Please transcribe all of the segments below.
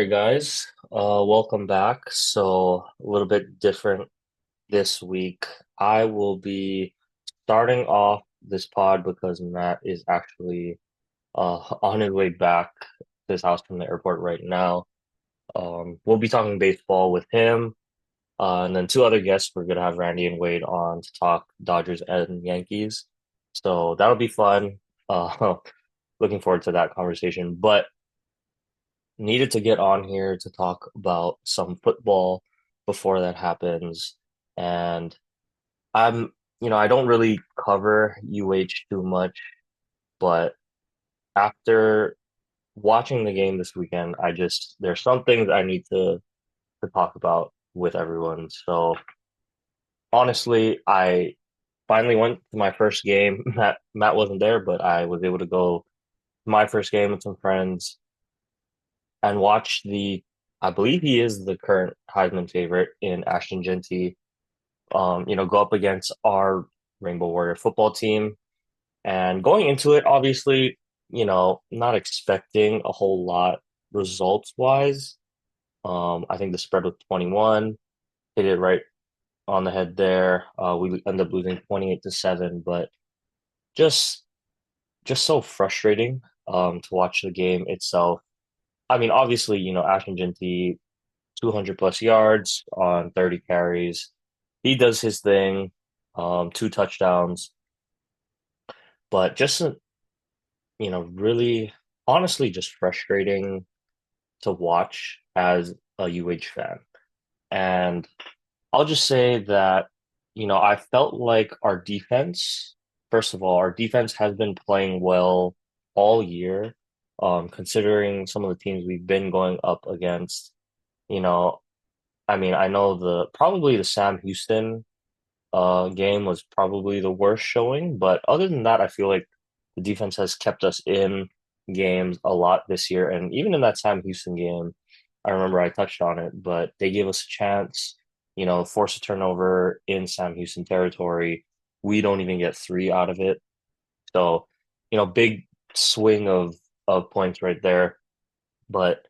right, guys. Welcome back. So, a little bit different this week. I will be starting off this pod because Matt is actually on his way back to his house from the airport right now. We'll be talking baseball with him, and then two other guests. We're gonna have Randy and Wade on to talk Dodgers and Yankees. So that'll be fun. Uh, looking forward to that conversation. But needed to get on here to talk about some football before that happens. And I don't really cover UH too much, but after watching the game this weekend, there's some things I need to talk about with everyone. So honestly, I finally went to my first game. Matt wasn't there, but I was able to go to my first game with some friends and watch I believe he is the current Heisman favorite in Ashton Genty, go up against our Rainbow Warrior football team. And going into it, obviously, not expecting a whole lot results wise. I think the spread was 21, hit it right on the head there. We ended up losing 28-7, but just just so frustrating to watch the game itself. I mean, obviously, Ashton Genty 200 plus yards on 30 carries. He does his thing, two touchdowns, but really, honestly, just frustrating to watch as a UH fan. And I'll just say that, I felt like first of all, our defense has been playing well all year, considering some of the teams we've been going up against. You know, I mean, I know probably the Sam Houston game was probably the worst showing, but other than that, I feel like the defense has kept us in games a lot this year. And even in that Sam Houston game, I remember I touched on it, but they gave us a chance, force a turnover in Sam Houston territory. We don't even get three out of it. So, big swing of points right there. But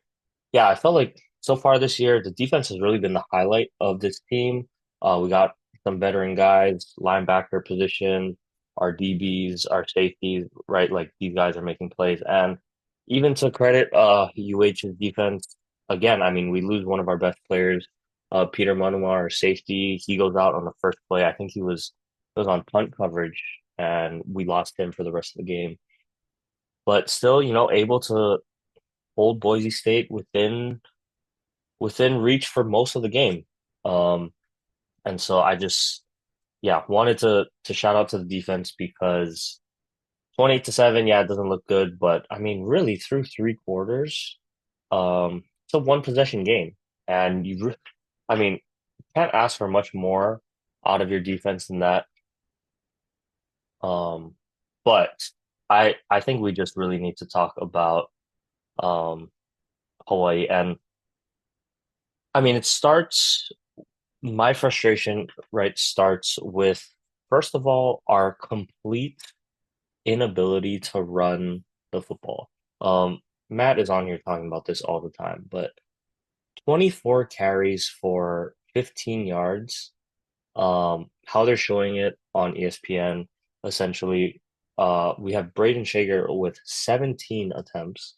yeah, I felt like so far this year, the defense has really been the highlight of this team. We got some veteran guys, linebacker position, our DBs, our safeties, right? Like these guys are making plays. And even to credit UH's defense, again, I mean, we lose one of our best players, Peter Manua, our safety. He goes out on the first play. I think he was on punt coverage, and we lost him for the rest of the game. But still, able to hold Boise State within reach for most of the game. Um, and so yeah, wanted to shout out to the defense because 28-7, yeah, it doesn't look good, but I mean, really through three quarters, it's a one possession game, and I mean, can't ask for much more out of your defense than that. Um, but I think we just really need to talk about um Hawaii, and I mean, my frustration, right, starts with, first of all, our complete inability to run the football. Matt is on here talking about this all the time, but 24 carries for 15 yards, how they're showing it on ESPN, essentially, we have Braden Shager with 17 attempts.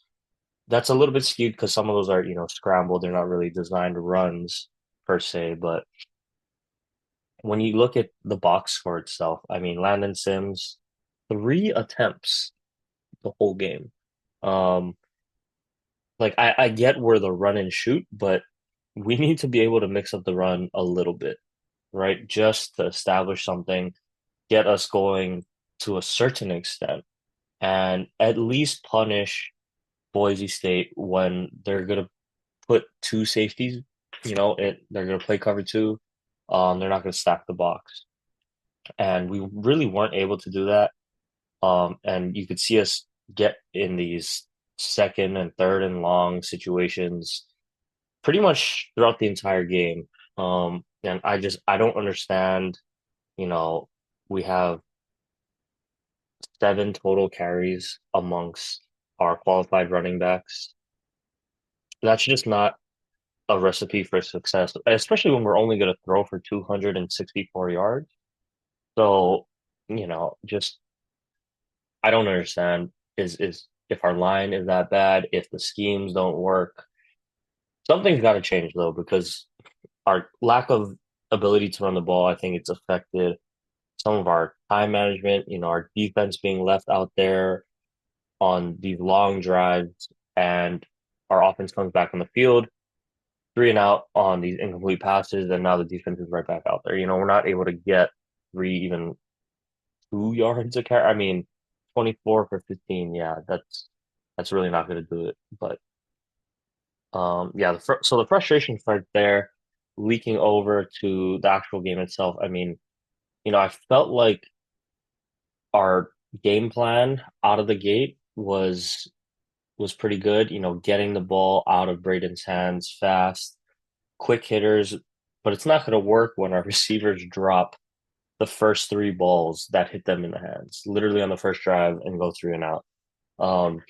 That's a little bit skewed because some of those are, scrambled. They're not really designed runs per se, but when you look at the box score itself, I mean, Landon Sims, three attempts the whole game. Um, like I get where the run and shoot, but we need to be able to mix up the run a little bit, right? Just to establish something, get us going to a certain extent, and at least punish Boise State when they're gonna put two safeties, they're gonna play cover two. They're not gonna stack the box. And we really weren't able to do that. And you could see us get in these second and third and long situations pretty much throughout the entire game. And I don't understand, you know, we have seven total carries amongst our qualified running backs. That's just not a recipe for success, especially when we're only going to throw for 264 yards. So, just I don't understand is if our line is that bad, if the schemes don't work, something's got to change though, because our lack of ability to run the ball, I think it's affected some of our time management, our defense being left out there on these long drives, and our offense comes back on the field, three and out on these incomplete passes, and now the defense is right back out there. We're not able to get three, even 2 yards a carry. I mean, 24 for 15, yeah, that's really not going to do it. But yeah, so the frustration starts there, leaking over to the actual game itself. I mean, I felt like our game plan out of the gate was pretty good. Getting the ball out of Braden's hands fast, quick hitters, but it's not going to work when our receivers drop the first three balls that hit them in the hands, literally on the first drive and go three and out. Um,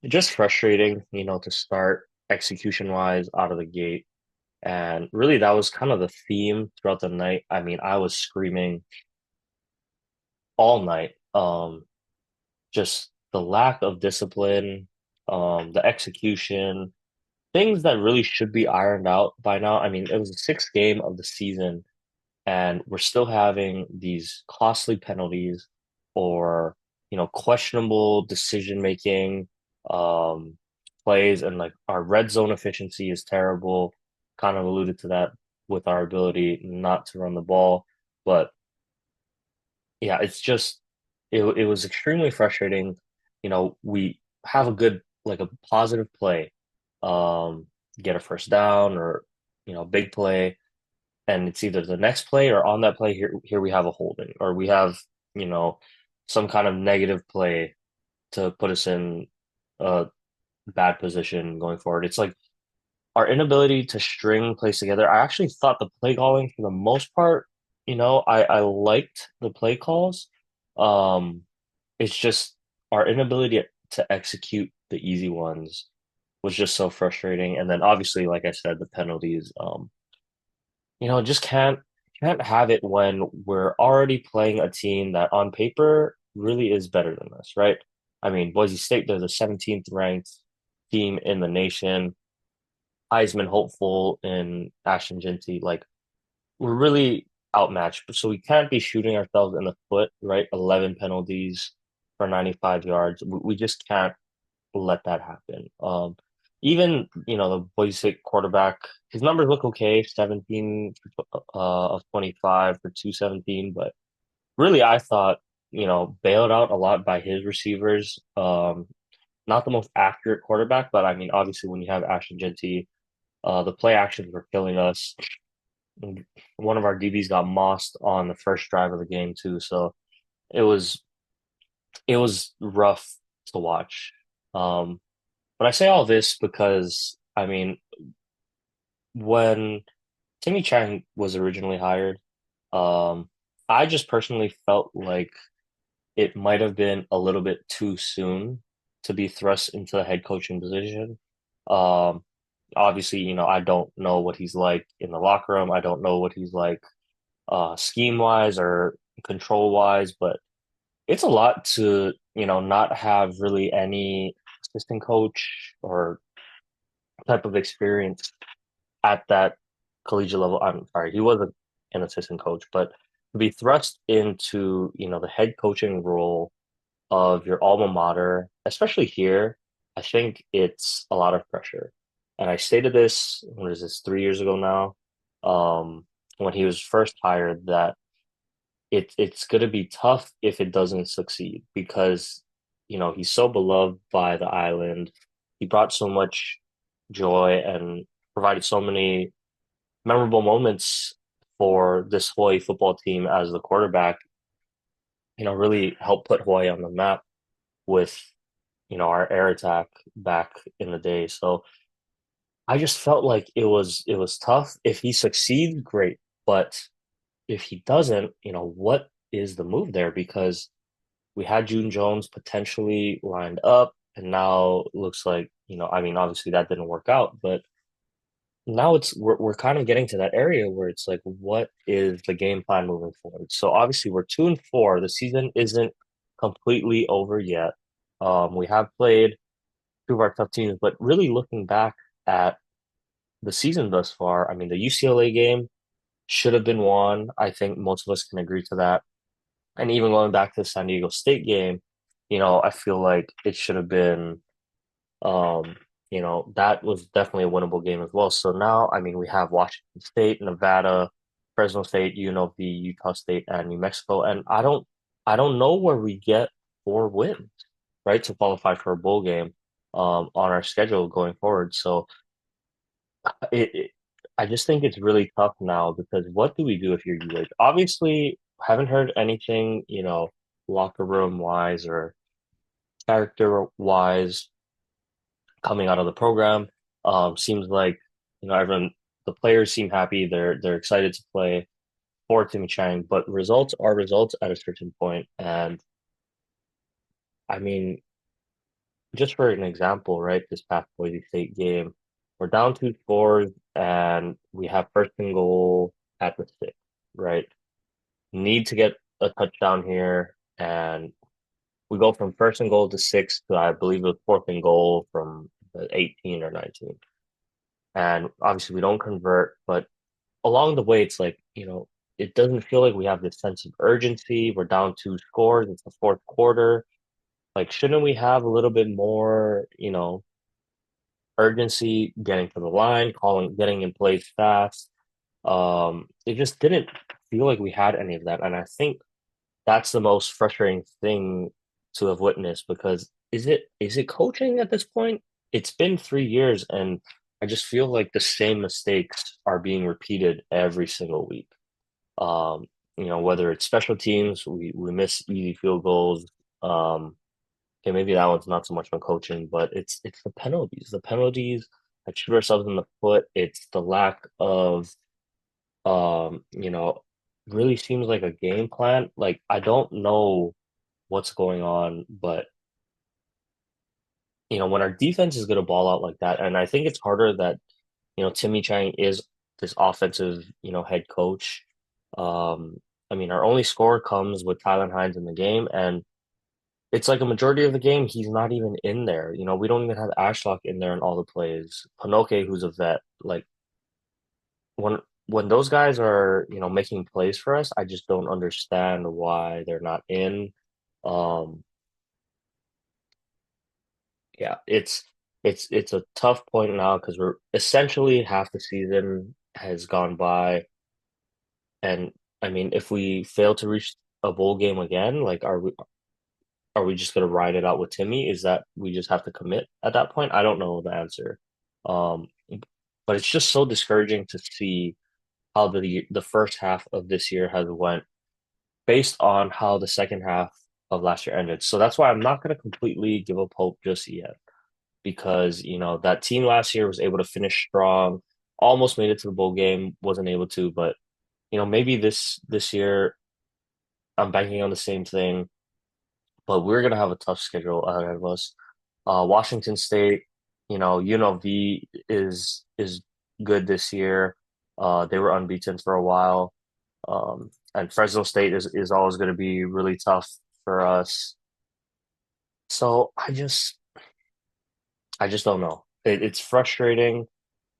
just frustrating, to start execution wise out of the gate. And really, that was kind of the theme throughout the night. I mean, I was screaming all night. Just the lack of discipline, the execution, things that really should be ironed out by now. I mean, it was the sixth game of the season, and we're still having these costly penalties or, questionable decision making, um, plays, and like our red zone efficiency is terrible. Kind of alluded to that with our ability not to run the ball, but yeah, it was extremely frustrating. We have a good like a positive play, um, get a first down or big play, and it's either the next play or on that play here we have a holding or we have you know some kind of negative play to put us in a bad position going forward. It's like our inability to string plays together. I actually thought the play calling for the most part, I liked the play calls. Um, it's just our inability to execute the easy ones was just so frustrating. And then obviously, like I said, the penalties, just can't have it when we're already playing a team that on paper really is better than us, right? I mean, Boise State, they're the 17th ranked team in the nation. Heisman hopeful in Ashton Jeanty. Like we're really outmatched, so we can't be shooting ourselves in the foot, right? 11 penalties for 95 yards. We just can't let that happen. Even the Boise State quarterback, his numbers look okay, 17 of 25 for 217, but really I thought bailed out a lot by his receivers. Not the most accurate quarterback, but I mean obviously when you have Ashton Jeanty, the play actions were killing us. One of our DBs got mossed on the first drive of the game too, so it was it was rough to watch. Um, but I say all this because I mean, when Timmy Chang was originally hired, um, I just personally felt like it might have been a little bit too soon to be thrust into the head coaching position. Um, obviously, I don't know what he's like in the locker room. I don't know what he's like scheme wise or control wise, but it's a lot to, not have really any assistant coach or type of experience at that collegiate level. I'm sorry, he was an assistant coach, but to be thrust into, the head coaching role of your alma mater, especially here, I think it's a lot of pressure. And I stated this, what is this, 3 years ago now, when he was first hired, that it's going to be tough if it doesn't succeed because, he's so beloved by the island. He brought so much joy and provided so many memorable moments for this Hawaii football team as the quarterback, really helped put Hawaii on the map with, our air attack back in the day. So I just felt like it was tough. If he succeeds, great. But if he doesn't, what is the move there? Because we had June Jones potentially lined up. and now looks like, I mean, obviously that didn't work out, but now we're kind of getting to that area where it's like, what is the game plan moving forward? So obviously we're 2-4. The season isn't completely over yet. We have played two of our tough teams, but really looking back at the season thus far, I mean, the UCLA game should have been won. I think most of us can agree to that. And even going back to the San Diego State game, I feel like it should have been, um, that was definitely a winnable game as well. So now, I mean, we have Washington State, Nevada, Fresno State, UNLV, Utah State, and New Mexico. And I don't know where we get 4 wins, right, to qualify for a bowl game, on our schedule going forward. So it I just think it's really tough now because what do we do if you're UH? Obviously, haven't heard anything, locker room wise or character wise coming out of the program. Seems like, everyone, the players seem happy. They're excited to play for Timmy Chang, but results are results at a certain point. And I mean, just for an example, right, this past Boise State game, we're down 2 scores and we have first and goal at the 6, right? Need to get a touchdown here, and we go from first and goal to 6 to, I believe it was fourth and goal from the 18 or 19. And obviously we don't convert, but along the way, it's like, it doesn't feel like we have this sense of urgency. We're down 2 scores. It's the fourth quarter. Like, shouldn't we have a little bit more, urgency getting to the line, getting in place fast? It just didn't feel like we had any of that. And I think that's the most frustrating thing to have witnessed because is it coaching at this point? It's been 3 years and I just feel like the same mistakes are being repeated every single week. Um, whether it's special teams, we miss easy field goals. Okay, maybe that one's not so much on coaching, but it's the penalties. The penalties that shoot ourselves in the foot. It's the lack of um, you know, really seems like a game plan. Like I don't know what's going on, but when our defense is going to ball out like that, and I think it's harder that, Timmy Chang is this offensive, head coach. I mean, our only score comes with Tylen Hines in the game, and it's like a majority of the game, he's not even in there. We don't even have Ashlock in there in all the plays. Panoke, who's a vet, like when when those guys are, making plays for us, I just don't understand why they're not in. Um, yeah, it's a tough point now because we're essentially half the season has gone by, and I mean, if we fail to reach a bowl game again, like, are we just gonna ride it out with Timmy? Is that we just have to commit at that point? I don't know the answer. Um, but it's just so discouraging to see how the first half of this year has went based on how the second half of last year ended. So that's why I'm not going to completely give up hope just yet because, that team last year was able to finish strong, almost made it to the bowl game, wasn't able to, but maybe this year I'm banking on the same thing, but we're going to have a tough schedule ahead of us. Washington State, UNLV is good this year. They were unbeaten for a while. And Fresno State is always going to be really tough for us. So I just don't know. It's frustrating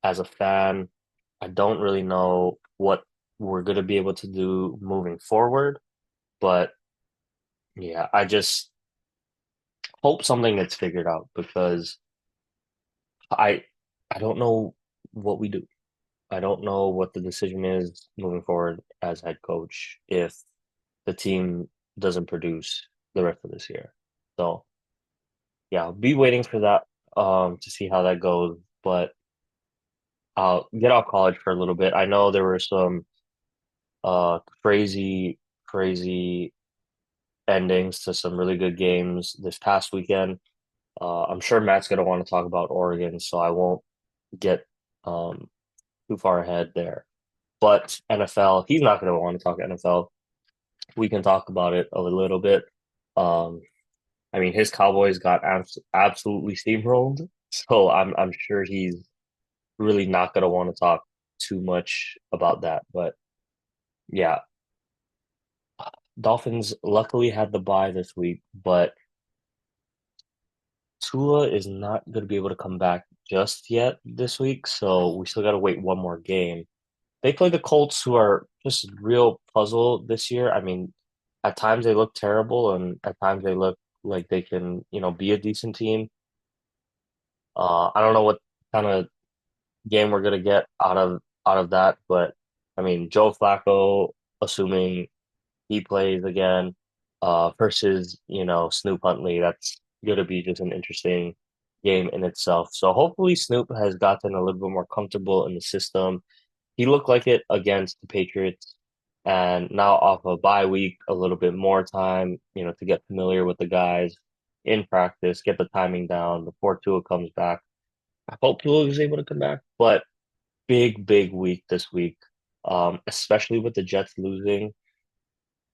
as a fan. I don't really know what we're going to be able to do moving forward, but yeah, I just hope something gets figured out because I I don't know what we do. I don't know what the decision is moving forward as head coach if the team doesn't produce the rest of this year. So yeah, I'll be waiting for that to see how that goes. But I'll get off college for a little bit. I know there were some crazy, crazy endings to some really good games this past weekend. I'm sure Matt's gonna want to talk about Oregon, so I won't get um too far ahead there. But NFL, he's not gonna want to talk NFL. We can talk about it a little bit. Um, I mean, his Cowboys got absolutely steamrolled, so I'm sure he's really not gonna want to talk too much about that. But yeah, Dolphins luckily had the bye this week, but Tua is not gonna be able to come back just yet this week, so we still gotta wait one more game. They play the Colts, who are just real puzzle this year. I mean, at times they look terrible, and at times they look like they can, be a decent team. I don't know what kind of game we're gonna get out of that, but I mean, Joe Flacco, assuming he plays again, versus Snoop Huntley, that's gonna be just an interesting game in itself. So hopefully Snoop has gotten a little bit more comfortable in the system. He looked like it against the Patriots, and now off a bye week, a little bit more time, to get familiar with the guys in practice, get the timing down before Tua comes back. I hope Tua is able to come back, but big week this week, especially with the Jets losing.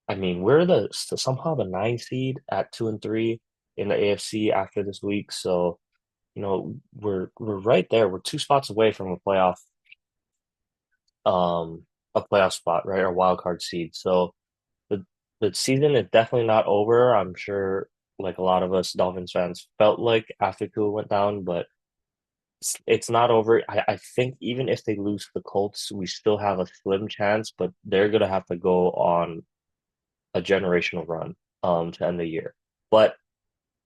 I mean, we're somehow the 9 seed at 2-3 in the AFC after this week, so we're right there. We're 2 spots away from a playoff spot, right? Or wild card seed. So the the season is definitely not over. I'm sure, like a lot of us Dolphins fans felt like after Tua went down, but it's not over. I think even if they lose to the Colts, we still have a slim chance, but they're gonna have to go on a generational run to end the year. But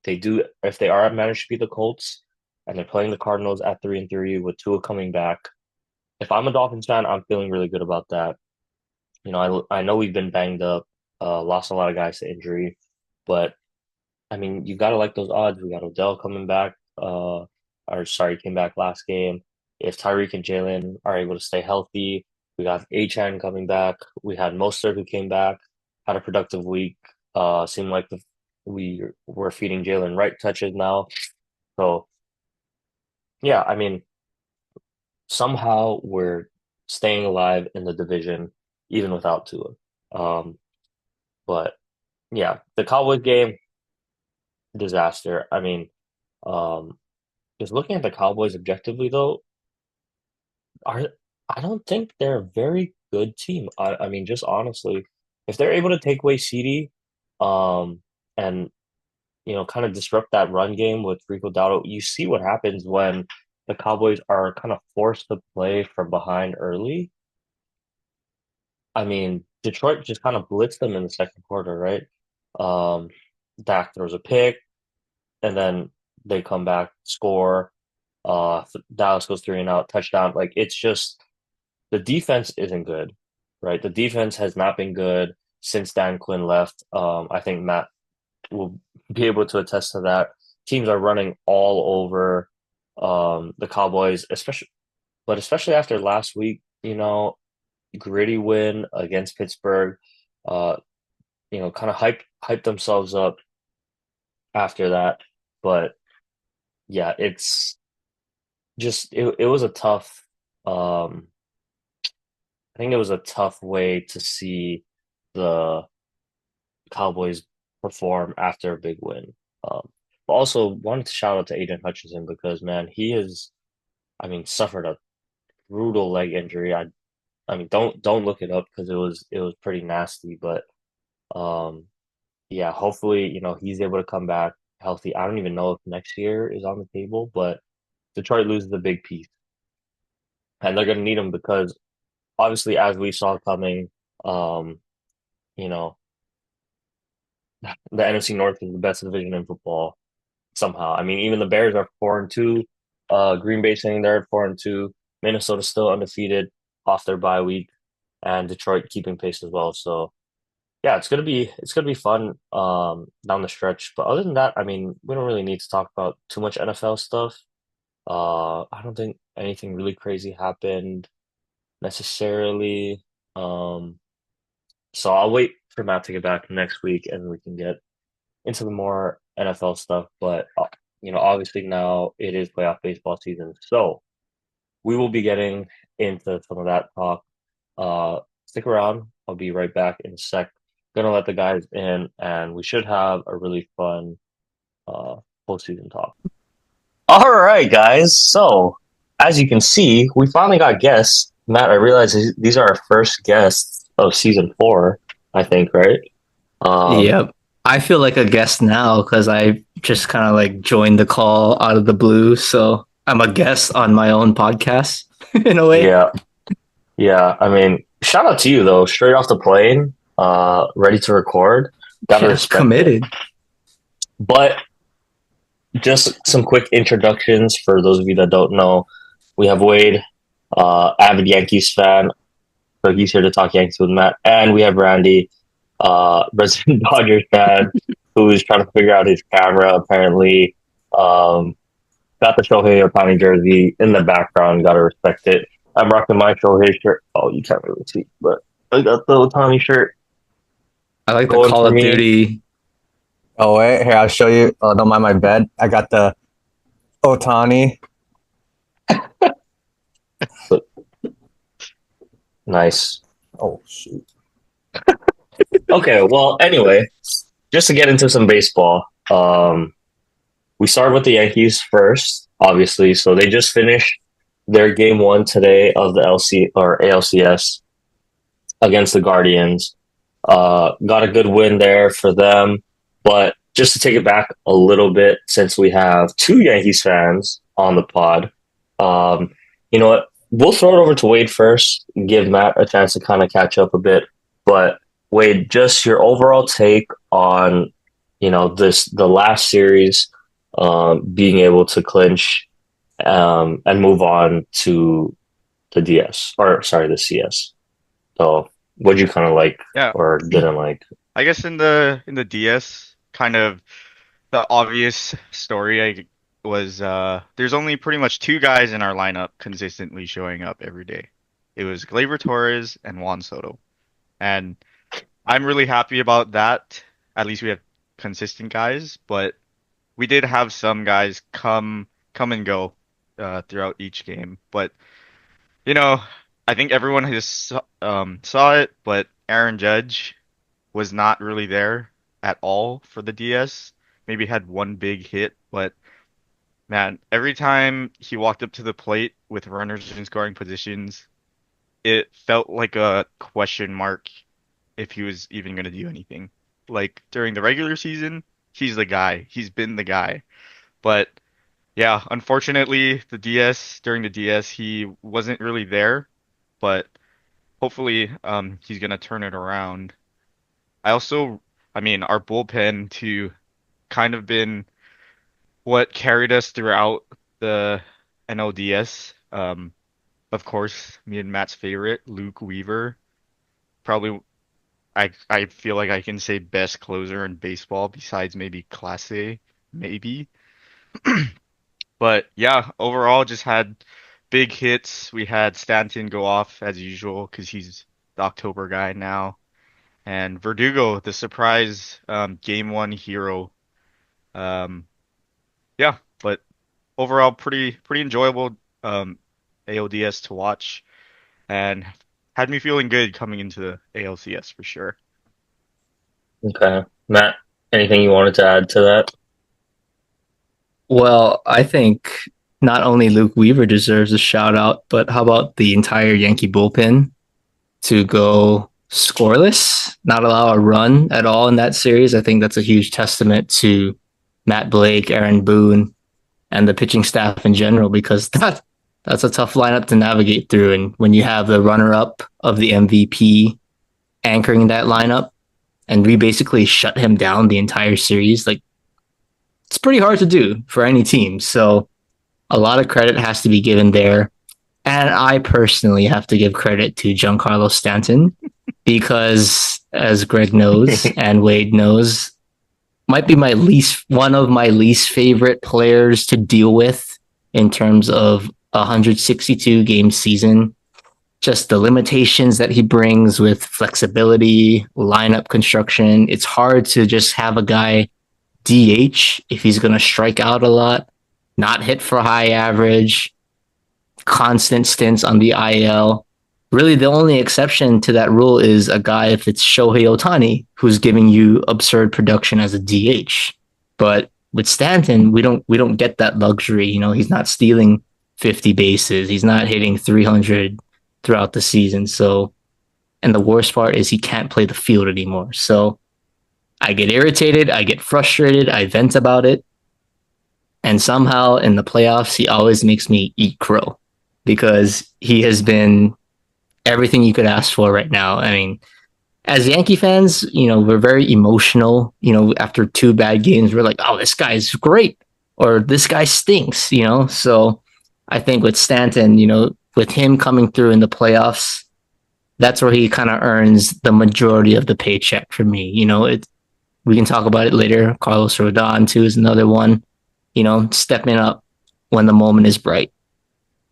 they do if they are managed to beat the Colts and they're playing the Cardinals at 3-3 with Tua coming back. If I'm a Dolphins fan, I'm feeling really good about that. I know we've been banged up, lost a lot of guys to injury, but I mean, you gotta like those odds. We got Odell coming back, or sorry, came back last game. If Tyreek and Jalen are able to stay healthy, we got Achan coming back. We had Mostert who came back, had a productive week. Seemed like we were feeding Jalen right touches now. So yeah, I mean, somehow we're staying alive in the division even without Tua. Um, but yeah, the Cowboys game, disaster. I mean, um, just looking at the Cowboys objectively though, are I don't think they're a very good team. I mean, just honestly, if they're able to take away CD, um, and kind of disrupt that run game with Rico Dowdle, you see what happens when the Cowboys are kind of forced to play from behind early. I mean, Detroit just kind of blitzed them in the second quarter, right? Um, Dak throws a pick, and then they come back, score. Dallas goes 3-and-out, touchdown. Like it's just the defense isn't good, right? The defense has not been good since Dan Quinn left. I think Matt will be able to attest to that. Teams are running all over the Cowboys, especially after last week, gritty win against Pittsburgh. Uh, kind of hype themselves up after that. But yeah, it was a tough um I think it was a tough way to see the Cowboys perform after a big win. But also wanted to shout out to Aiden Hutchinson because man, he has, I mean, suffered a brutal leg injury. I mean, don't look it up because it was pretty nasty. But um, yeah, hopefully, he's able to come back healthy. I don't even know if next year is on the table, but Detroit loses a big piece, and they're going to need him because obviously, as we saw coming, um, you know, the NFC North is the best division in football somehow. I mean, even the Bears are 4-2. Green Bay sitting there at 4-2. Minnesota's still undefeated off their bye week, and Detroit keeping pace as well. So yeah, it's gonna be fun down the stretch. But other than that, I mean, we don't really need to talk about too much NFL stuff. I don't think anything really crazy happened necessarily. Um, so I'll wait for Matt to get back next week, and we can get into the more NFL stuff. But obviously now it is playoff baseball season, so we will be getting into some of that talk. Stick around. I'll be right back in a sec. Gonna let the guys in, and we should have a really fun uh, postseason talk. All right, guys. So, as you can see, we finally got guests. Matt, I realize these are our first guests of season 4, I think, right? Um, Yep. I feel like a guest now because I just kind of like joined the call out of the blue. So I'm a guest on my own podcast in a way. yeah, yeah. I mean, shout out to you though. Straight off the plane, ready to record. Gotta Yeah, respect it. committed. But just some quick introductions for those of you that don't know. We have Wade, avid Yankees fan, so he's here to talk Yankees with Matt, and we have Randy, resident Dodgers fan, who's trying to figure out his camera. Apparently, got the Shohei Ohtani jersey in the background. Got to respect it. I'm rocking my Shohei shirt. Oh, you can't really see, but I got the Ohtani shirt I like the going Call for of me. Duty. Oh wait, here I'll show you. Oh, don't mind my bed. I got the Otani. But nice. Oh shoot. Okay, well, anyway, just to get into some baseball, we start with the Yankees first, obviously. So they just finished their game one today of the LC or ALCS against the Guardians. Got a good win there for them. But just to take it back a little bit, since we have two Yankees fans on the pod, um, you know what? We'll throw it over to Wade first, give Matt a chance to kind of catch up a bit. But Wade, just your overall take on, the last series, being able to clinch, and move on to the DS, or sorry, the CS. So, what'd you kind of like Yeah, or didn't like? I guess in the DS, kind of the obvious story was there's only pretty much two guys in our lineup consistently showing up every day. It was Gleyber Torres and Juan Soto. And I'm really happy about that. At least we have consistent guys, but we did have some guys come and go throughout each game. But you know, I think everyone has saw it, but Aaron Judge was not really there at all for the DS. Maybe had one big hit, but man, every time he walked up to the plate with runners in scoring positions, it felt like a question mark if he was even going to do anything. Like during the regular season, he's the guy. He's been the guy. But yeah, unfortunately, during the DS, he wasn't really there, but hopefully he's going to turn it around. I also, I mean, our bullpen to kind of been what carried us throughout the NLDS. Of course, me and Matt's favorite, Luke Weaver. Probably, I feel like I can say best closer in baseball besides maybe Class A, maybe. But yeah, overall, just had big hits. We had Stanton go off as usual because he's the October guy now, and Verdugo, the surprise game one hero. Um, yeah, but overall pretty enjoyable ALDS to watch and had me feeling good coming into the ALCS for sure. Okay, Matt, anything you wanted to add to that? Well, I think not only Luke Weaver deserves a shout out, but how about the entire Yankee bullpen to go scoreless, not allow a run at all in that series? I think that's a huge testament to Matt Blake, Aaron Boone, and the pitching staff in general because that's a tough lineup to navigate through. And when you have the runner up of the MVP anchoring that lineup, and we basically shut him down the entire series, like it's pretty hard to do for any team. So a lot of credit has to be given there. And I personally have to give credit to Giancarlo Stanton because, as Greg knows and Wade knows, might be one of my least favorite players to deal with in terms of a 162 game season. Just the limitations that he brings with flexibility, lineup construction. It's hard to just have a guy DH if he's going to strike out a lot, not hit for high average, constant stints on the IL. Really, the only exception to that rule is a guy if it's Shohei Ohtani, who's giving you absurd production as a DH. But with Stanton, we don't get that luxury. He's not stealing 50 bases. He's not hitting 300 throughout the season. So, and the worst part is he can't play the field anymore. So I get irritated, I get frustrated, I vent about it, and somehow in the playoffs, he always makes me eat crow because he has been everything you could ask for right now. I mean, as Yankee fans, we're very emotional. After two bad games, we're like, oh, this guy's great or this guy stinks, So I think with Stanton, with him coming through in the playoffs, that's where he kind of earns the majority of the paycheck for me. We can talk about it later. Carlos Rodon, too, is another one, stepping up when the moment is bright.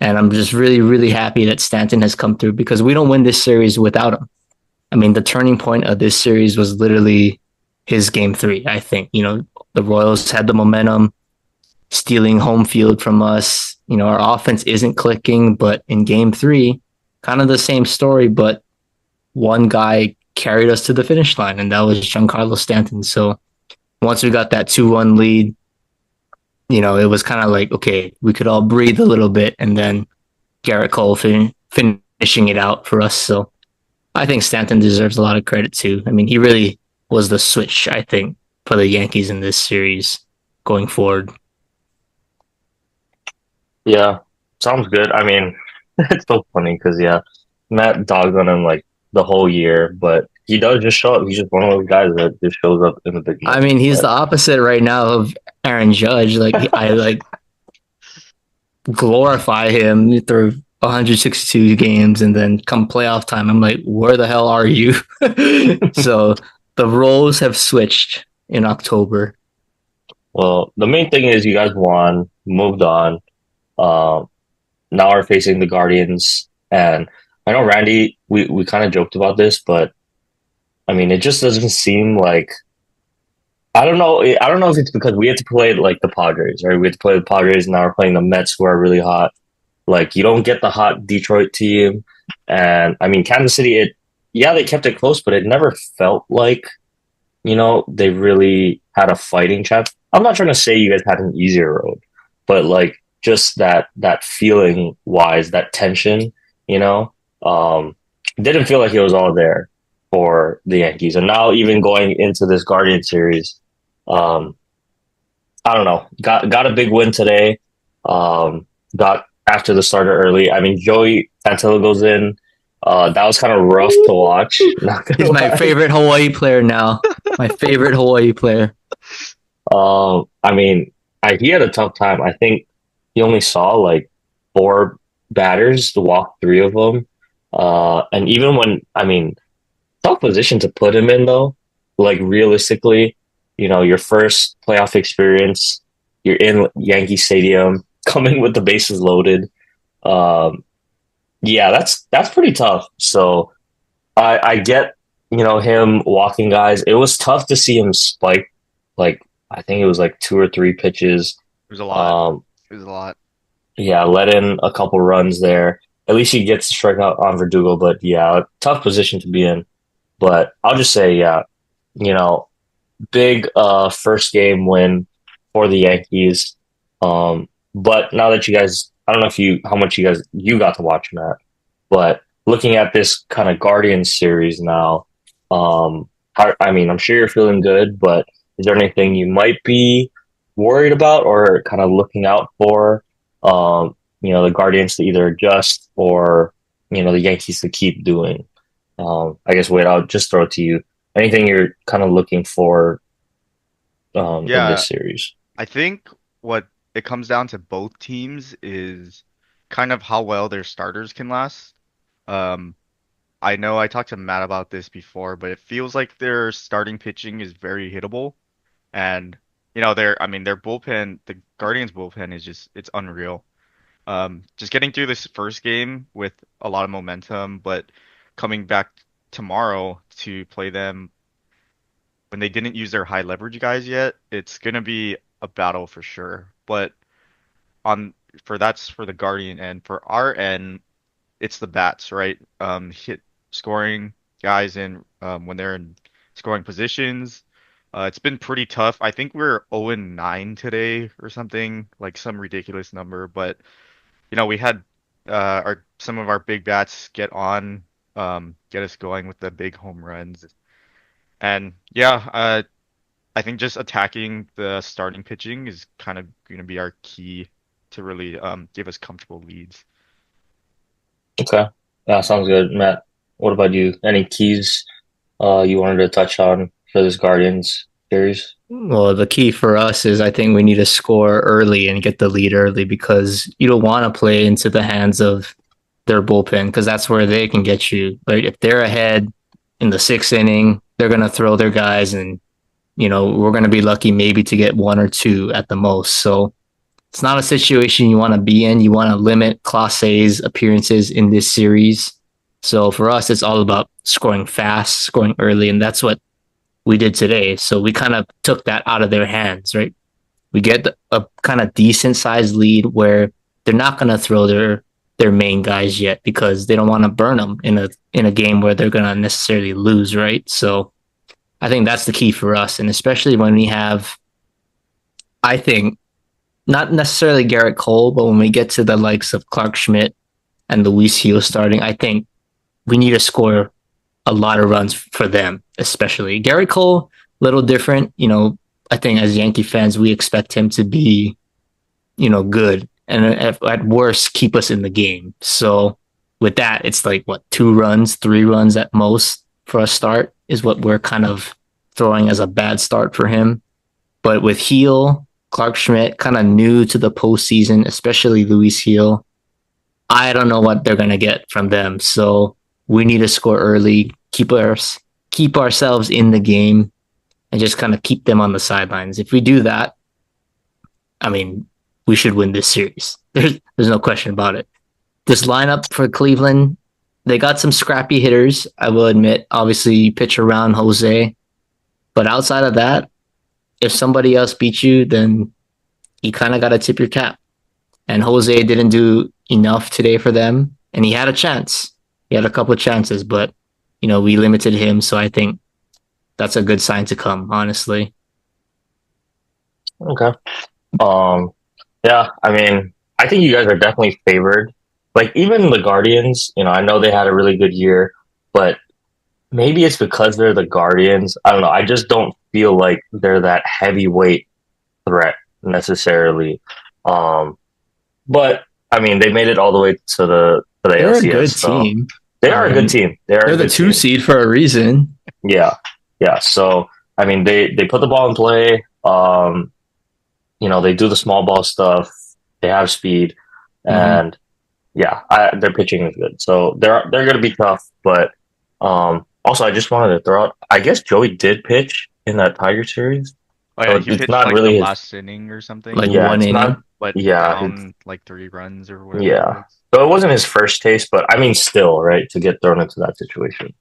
And I'm just really, really happy that Stanton has come through because we don't win this series without him. I mean, the turning point of this series was literally his game three, I think. The Royals had the momentum, stealing home field from us. Our offense isn't clicking, but in game three, kind of the same story, but one guy carried us to the finish line, and that was Giancarlo Stanton. So once we got that 2-1 lead, it was kind of like, okay, we could all breathe a little bit, and then Garrett Cole finishing it out for us. So I think Stanton deserves a lot of credit too. I mean, he really was the switch, I think, for the Yankees in this series going forward. Yeah, sounds good. I mean, it's so funny because yeah, Matt dogged on him like the whole year, but he does just show up. He's just one of those guys that just shows up in the big I mean, moments. he's But the opposite right now of Aaron Judge. Like I like glorify him through 162 games, and then come playoff time, I'm like, where the hell are you? So the roles have switched in October. well, the main thing is you guys won, moved on. Um, Now we're facing the Guardians, and I know Randy. We kind of joked about this, but I mean, it just doesn't seem like I don't know. I don't know if it's because we had to play like the Padres, right? We had to play the Padres, and now we're playing the Mets, who are really hot. Like you don't get the hot Detroit team, and I mean Kansas City. Yeah, they kept it close, but it never felt like they really had a fighting chance. I'm not trying to say you guys had an easier road, but like just that feeling wise, that tension, you know, um, didn't feel like it was all there for the Yankees. And now even going into this Guardian series, um, I don't know, got a big win today. Got after the starter early. I mean, Joey Santillo goes in. That was kind of rough to watch. Not He's gonna my lie. favorite Hawaii player now. My favorite Hawaii player. I mean, he had a tough time. I think he only saw like four batters to walk three of them. And even when, I mean, tough position to put him in though. Like realistically, your first playoff experience, you're in Yankee Stadium, coming with the bases loaded. Um, yeah, that's pretty tough. So I get, him walking guys. It was tough to see him spike like I think it was like two or three pitches. It was a lot. Um, It was a lot. yeah, let in a couple runs there. At least he gets to strike out on Verdugo, but yeah, tough position to be in. But I'll just say, yeah, you know, big first game win for the Yankees. But now that you guys, I don't know if how much you got to watch Matt, but looking at this kind of Guardians series now, I mean, I'm sure you're feeling good, but is there anything you might be worried about or kind of looking out for? The Guardians to either adjust or the Yankees to keep doing. I guess wait, I'll just throw it to you. Anything you're kind of looking for in Yeah, this series? I think what it comes down to both teams is kind of how well their starters can last. Um, I know I talked to Matt about this before, but it feels like their starting pitching is very hittable. And I mean, their bullpen, the Guardians bullpen is just it's unreal. Just getting through this first game with a lot of momentum, but coming back tomorrow to play them when they didn't use their high leverage guys yet, it's gonna be a battle for sure. But on for that's for the Guardian end. For our end, it's the bats, right? Hit scoring guys in when they're in scoring positions. It's been pretty tough. I think we're 0-9 today or something, like some ridiculous number. But we had our some of our big bats get us going with the big home runs. And yeah, I think just attacking the starting pitching is kind of going to be our key to really give us comfortable leads. Okay. Sounds good, Matt. What about you? Any keys you wanted to touch on for this Guardians series? Well, the key for us is I think we need to score early and get the lead early because you don't want to play into the hands of their bullpen because that's where they can get you. Like if they're ahead in the sixth inning, they're going to throw their guys and, we're going to be lucky maybe to get one or two at the most. So it's not a situation you want to be in. You want to limit Clase's appearances in this series. So for us, it's all about scoring fast, scoring early, and that's what we did today. So we kind of took that out of their hands, right? We get a kind of decent sized lead where they're not going to throw their main guys yet because they don't want to burn them in a game where they're going to necessarily lose, right? So I think that's the key for us, and especially when we have, I think, not necessarily Garrett Cole, but when we get to the likes of Clark Schmidt and Luis Gil starting, I think we need to score a lot of runs for them, especially Garrett Cole. Little different, I think as Yankee fans, we expect him to be, good and at worst keep us in the game. So with that, it's like what 2 runs, 3 runs at most for a start is what we're kind of throwing as a bad start for him. But with Heel, Clark Schmidt, kind of new to the postseason, especially Luis Heel, I don't know what they're gonna get from them. So we need to score early, keep ourselves in the game, and just kind of keep them on the sidelines. If we do that, I mean, we should win this series. There's no question about it. This lineup for Cleveland, they got some scrappy hitters. I will admit. Obviously, you pitch around Jose, but outside of that, if somebody else beats you, then you kind of got to tip your cap. And Jose didn't do enough today for them, and he had a chance. He had a couple of chances, but we limited him. So I think that's a good sign to come, honestly. Okay. Yeah, I mean, I think you guys are definitely favored. Like even the Guardians, I know they had a really good year, but maybe it's because they're the Guardians. I don't know. I just don't feel like they're that heavyweight threat necessarily. But I mean, they made it all the way to the They're a ALCS, good so team. they are a good team. They are They're a the good two team. seed for a reason. Yeah, yeah. So I mean, they put the ball in play. They do the small ball stuff. They have speed, and yeah, their pitching is good. So they're going to be tough. But also, I just wanted to throw out. I guess Joey did pitch in that Tiger series, Oh so yeah, he it's pitched not like the really his. last inning or something, Like Yeah, one it's not. inning. but Yeah, down like 3 runs or whatever it yeah. was. So it wasn't his first taste, but I mean, still, right? To get thrown into that situation,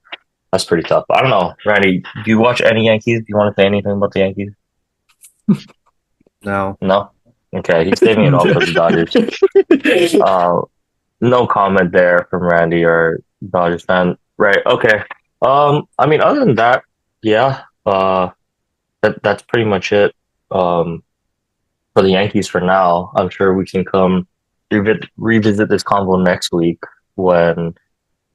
that's pretty tough. I don't know, Randy. Do you watch any Yankees? Do you want to say anything about the Yankees? No. No. Okay, he's saving it all for the Dodgers. No comment there from Randy or Dodgers fan. Right. Okay. I mean, other than that, yeah. That's pretty much it. For the Yankees for now. I'm sure we can come revisit this convo next week when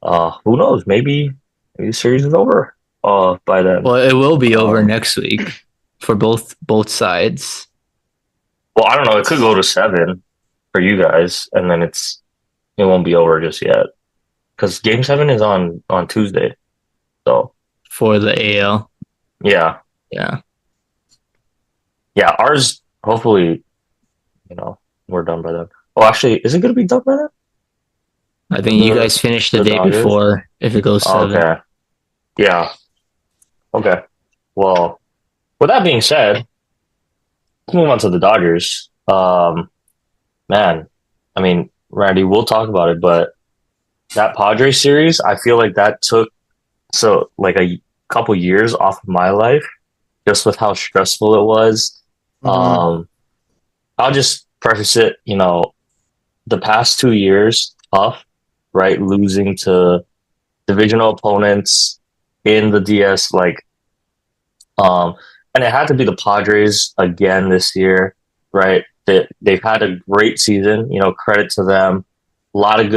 who knows, maybe the series is over by then. Well, it will be over Um, next week for both sides. well, I don't know. It could go to 7 for you guys, and then it won't be over just yet because Game 7 is on Tuesday. So For the AL. yeah, Yeah. yeah. Ours hopefully, we're done by then. Oh, actually, is it going to be done by then? I think you The guys finished the the day Dodgers. before if it goes Oh, 7. okay. Yeah. Okay. Well, with that being said, let's move on to the Dodgers. Man, I mean, Randy, we'll talk about it, but that Padres series, I feel like that took like a couple years off of my life, just with how stressful it was. Um, I'll just preface it, the past 2 years, tough, right? Losing to divisional opponents in the DS, like, um, and it had to be the Padres again this year, right? They've had a great season. Credit to them. A lot of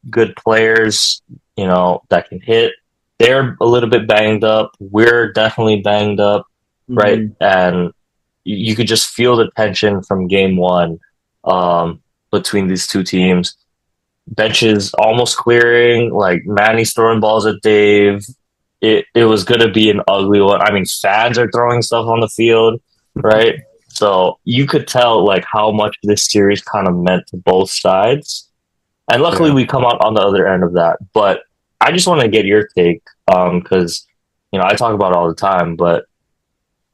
good players. That can hit. They're a little bit banged up. We're definitely banged up, right? Mhm. And you could just feel the tension from game one between these two teams. Benches almost clearing, like Manny's throwing balls at Dave. It was going to be an ugly one. I mean, fans are throwing stuff on the field, right? So you could tell like how much this series kind of meant to both sides. And luckily Yeah. we come out on the other end of that. But I just want to get your take because, I talk about it all the time, but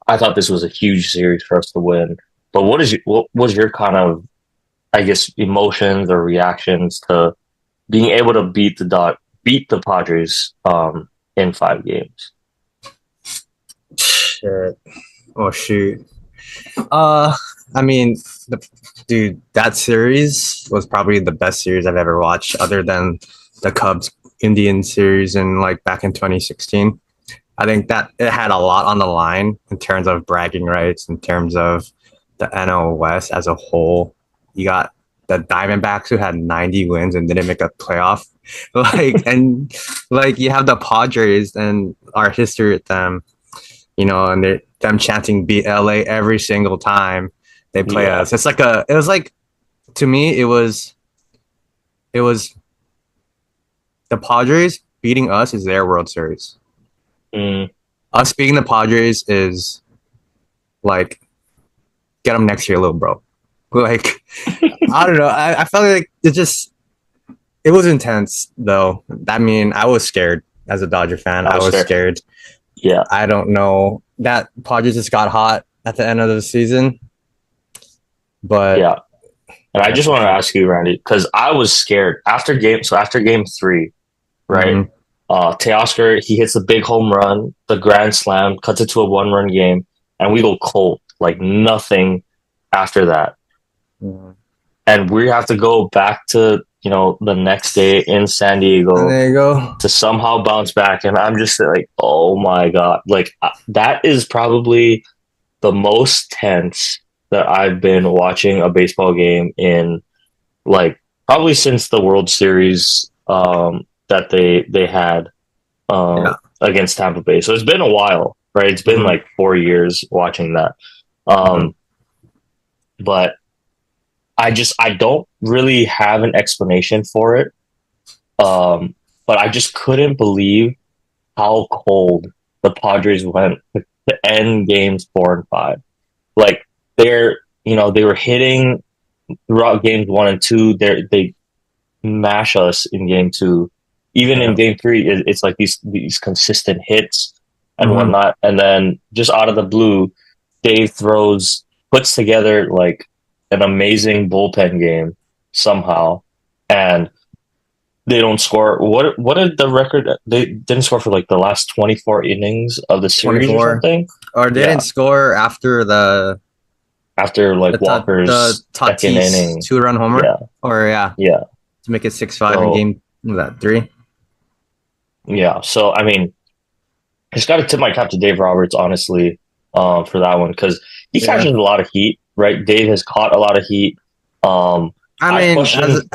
I thought this was a huge series for us to win. But what was your kind of, I guess, emotions or reactions to being able to beat the Padres in 5 games? Shit. Oh shoot. I mean, dude, that series was probably the best series I've ever watched, other than the Cubs Indian series in like back in 2016. I think that it had a lot on the line in terms of bragging rights, in terms of the NL West as a whole. You got the Diamondbacks who had 90 wins and didn't make a playoff. And like you have the Padres and our history with them, and them chanting beat LA every single time they play Yeah. us. It was like, to me, it was the Padres beating us is their World Series. Mm, Us beating the Padres is like, get them next year, little bro. Like, I don't know. I felt like it was intense though. I mean, I was scared as a Dodger fan. I I was was scared. scared. Yeah. I don't know. That Padres just got hot at the end of the season. But Yeah. And I yeah, just for want to sure. ask you, Randy, because I was scared after game 3, right? Mhm. Teoscar, he hits a big home run, the grand slam, cuts it to a 1-run game, and we go cold, like nothing after that. Mhm. And we have to go back to, the next day in San And Diego there you go. to somehow bounce back. And I'm just like, oh my God. Like, that is probably the most tense that I've been watching a baseball game in, like, probably since the World Series that they had Yeah. against Tampa Bay. So it's been a while, right? It's been Mhm. like 4 years watching that. Mhm. But I don't really have an explanation for it. But I just couldn't believe how cold the Padres went to end games 4 and 5. Like they were hitting throughout games 1 and 2. They mash us in game 2. Even in Yeah. game 3, it's like these consistent hits and Mhm. whatnot. And then just out of the blue, Dave puts together like an amazing bullpen game somehow, and they don't score. What did the record? They didn't score for like the last 24 innings of the series or 24. something. Or they Yeah, didn't score after after like the Walker's second Tatis inning. 2-run homer. Yeah, Or yeah, yeah. to make it 6-5 in So game, what was that 3? yeah, so I mean, I just got to tip my cap to Dave Roberts, honestly, for that one because he Yeah. catches a lot of heat. Right, Dave has caught a lot of heat. I I mean, question.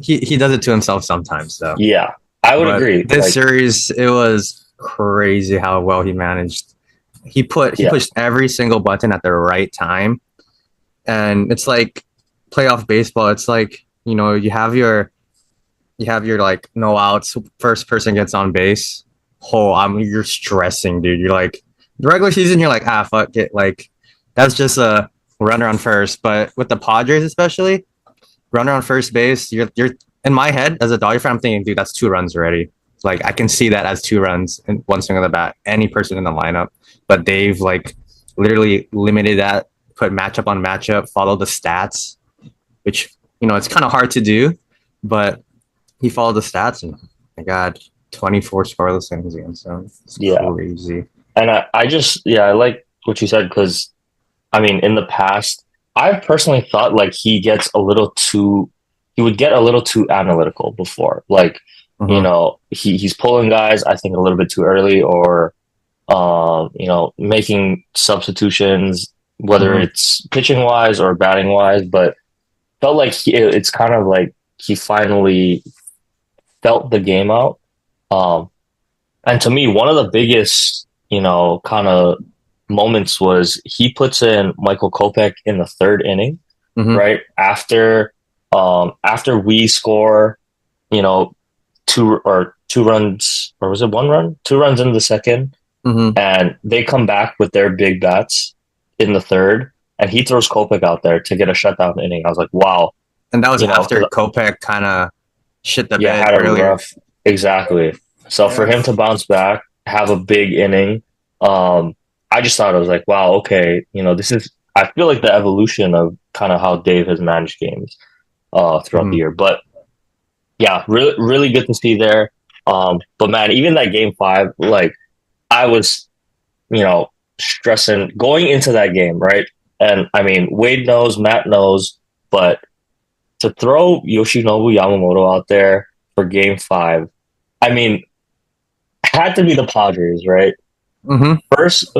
he does it to himself sometimes, though. Yeah, I would But agree. this Like, series, it was crazy how well he managed. He yeah, pushed every single button at the right time, and it's like playoff baseball. It's like, you have your like no outs, first person gets on base. You're stressing, dude. You're like, the regular season, you're like, fuck it, like that's just a runner on first. But with the Padres, especially, runner on first base, you're in my head as a Dodger fan, I'm thinking, dude, that's 2 runs already. Like I can see that as 2 runs in one swing of the bat, any person in the lineup. But Dave like literally limited that, put matchup on matchup, follow the stats, which it's kind of hard to do, but he followed the stats, and my God, 24 scoreless innings against them. It's yeah. crazy. And I like what you said because I mean, in the past, I've personally thought like he would get a little too analytical before. Like, Mhm. he's pulling guys, I think, a little bit too early, or making substitutions, whether Mhm. it's pitching wise or batting wise, but felt like it's kind of like he finally felt the game out. Um, and to me, one of the biggest, kind of moments was he puts in Michael Kopech in the third inning, Mhm. right after we score, you know, two runs, or was it one run? 2 runs in the second, Mhm. and they come back with their big bats in the third, and he throws Kopech out there to get a shutdown inning. I was like, wow, And that was after 'cause, Kopech kind of shit the yeah, bed had a earlier. rough, exactly. So for Yeah. him to bounce back, have a big inning, um, I just thought it was like, wow, okay, this is. I feel like the evolution of kind of how Dave has managed games throughout the Mhm. year, but yeah, really, really good to see there. But man, even that game five, like I was, stressing going into that game, right? And I mean, Wade knows, Matt knows, but to throw Yoshinobu Yamamoto out there for game five, I mean, had to be the Padres, right? Mhm. First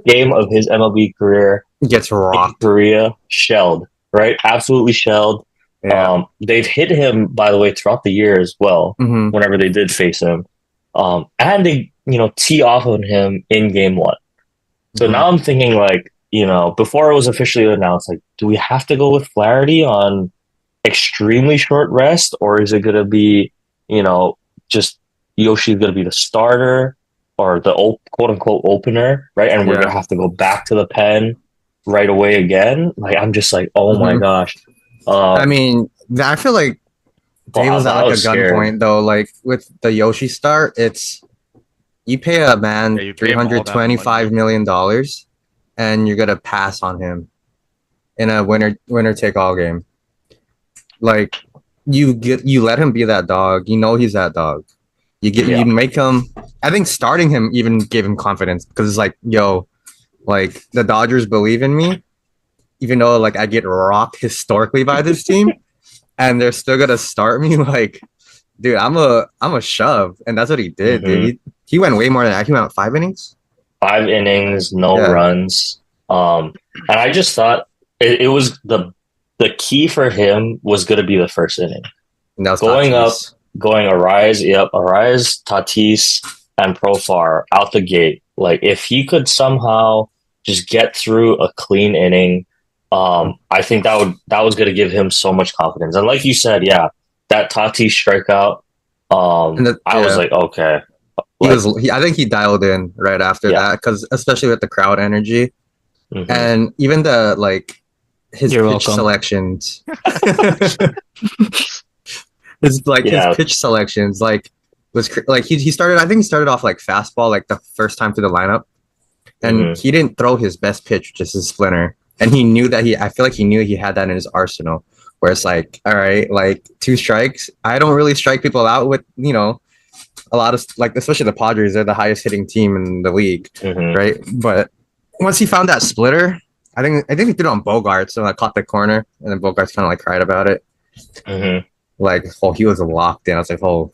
game of his MLB career Gets in rocked. Korea, shelled, right? Absolutely shelled. Yeah. They've hit him, by the way, throughout the year as well, Mhm. whenever they did face him. And they, tee off on him in game one. So Mhm. now I'm thinking, like, before it was officially announced, like, do we have to go with Flaherty on extremely short rest, or is it going to be, you know, just Yoshi's going to be the starter or the quote unquote opener, right? And we're going Yeah. to have to go back to the pen right away again. Like, I'm just like, oh my Mhm. gosh. I mean, I feel like Dave was But at I like a was scared. gunpoint though. Like with the Yoshi start, it's you pay a man Yeah, you pay three him hundred all that twenty-five money. million dollars, and you're gonna pass on him in a winner take all game. Like you let him be that dog. You know he's that dog. You Yeah. make him. I think starting him even gave him confidence because it's like, yo, like the Dodgers believe in me, even though like I get rocked historically by this team, and they're still gonna start me. Like, dude, I'm a shove, and that's what he did, dude. hmm He went way more than that. He went 5 innings. 5 innings, no Yeah, runs. And I just thought it was the key for him was going to be the first inning. and that was Going up, Tatis. going Arise, Tatis, and Profar out the gate. Like if he could somehow just get through a clean inning, I think that was going to give him so much confidence. And like you said, yeah, that Tatis strikeout, And I was yeah, like, okay, he like was. I think he dialed in right after yeah, that because especially with the crowd energy hmm and even the like his You're pitch welcome. selections. His yeah, pitch selections like he started. I think he started off like fastball like the first time to the lineup, and hmm he didn't throw his best pitch, just his splinter. And he knew that I feel like he knew he had that in his arsenal. Where it's like, all right, like 2 strikes. I don't really strike people out with a lot of like, especially the Padres. They're the highest hitting team in the league, hmm right? But once he found that splitter, I think he threw it on Bogarts, so I caught the corner, and then Bogarts kind of like cried about it. hmm Like, oh, he was locked in. I was like, oh, all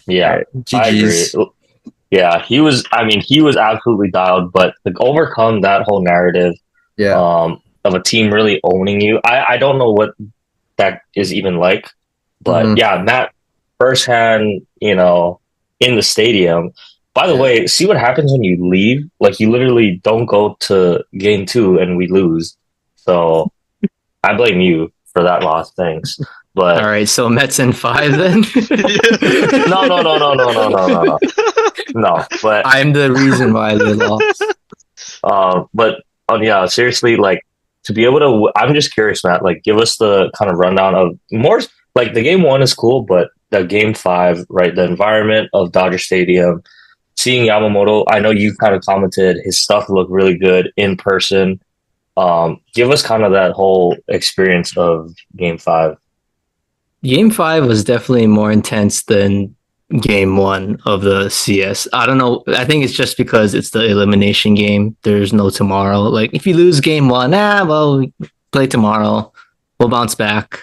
yeah, right, I agree. GG's. Yeah, he was. I mean, he was absolutely dialed. But to overcome that whole narrative Yeah. of a team really owning you, I don't know what that is even like. But Mm-hmm. yeah, Matt firsthand, in the stadium. By the Yeah. way, see what happens when you leave. Like you literally don't go to game two and we lose. So I blame you for that loss. Thanks. All But right, so Mets in five then. no, no, no, no, no, no, no, no, no. No, but I'm the reason why they lost. But yeah, seriously, like to be able to, I'm just curious, Matt. Like, give us the kind of rundown of more. Like the game one is cool, but the game five, right? The environment of Dodger Stadium, seeing Yamamoto. I know you kind of commented his stuff looked really good in person. Give us kind of that whole experience of game five. Game five was definitely more intense than game one of the CS. I don't know. I think it's just because it's the elimination game. There's no tomorrow. Like if you lose game one, well, we play tomorrow. We'll bounce back.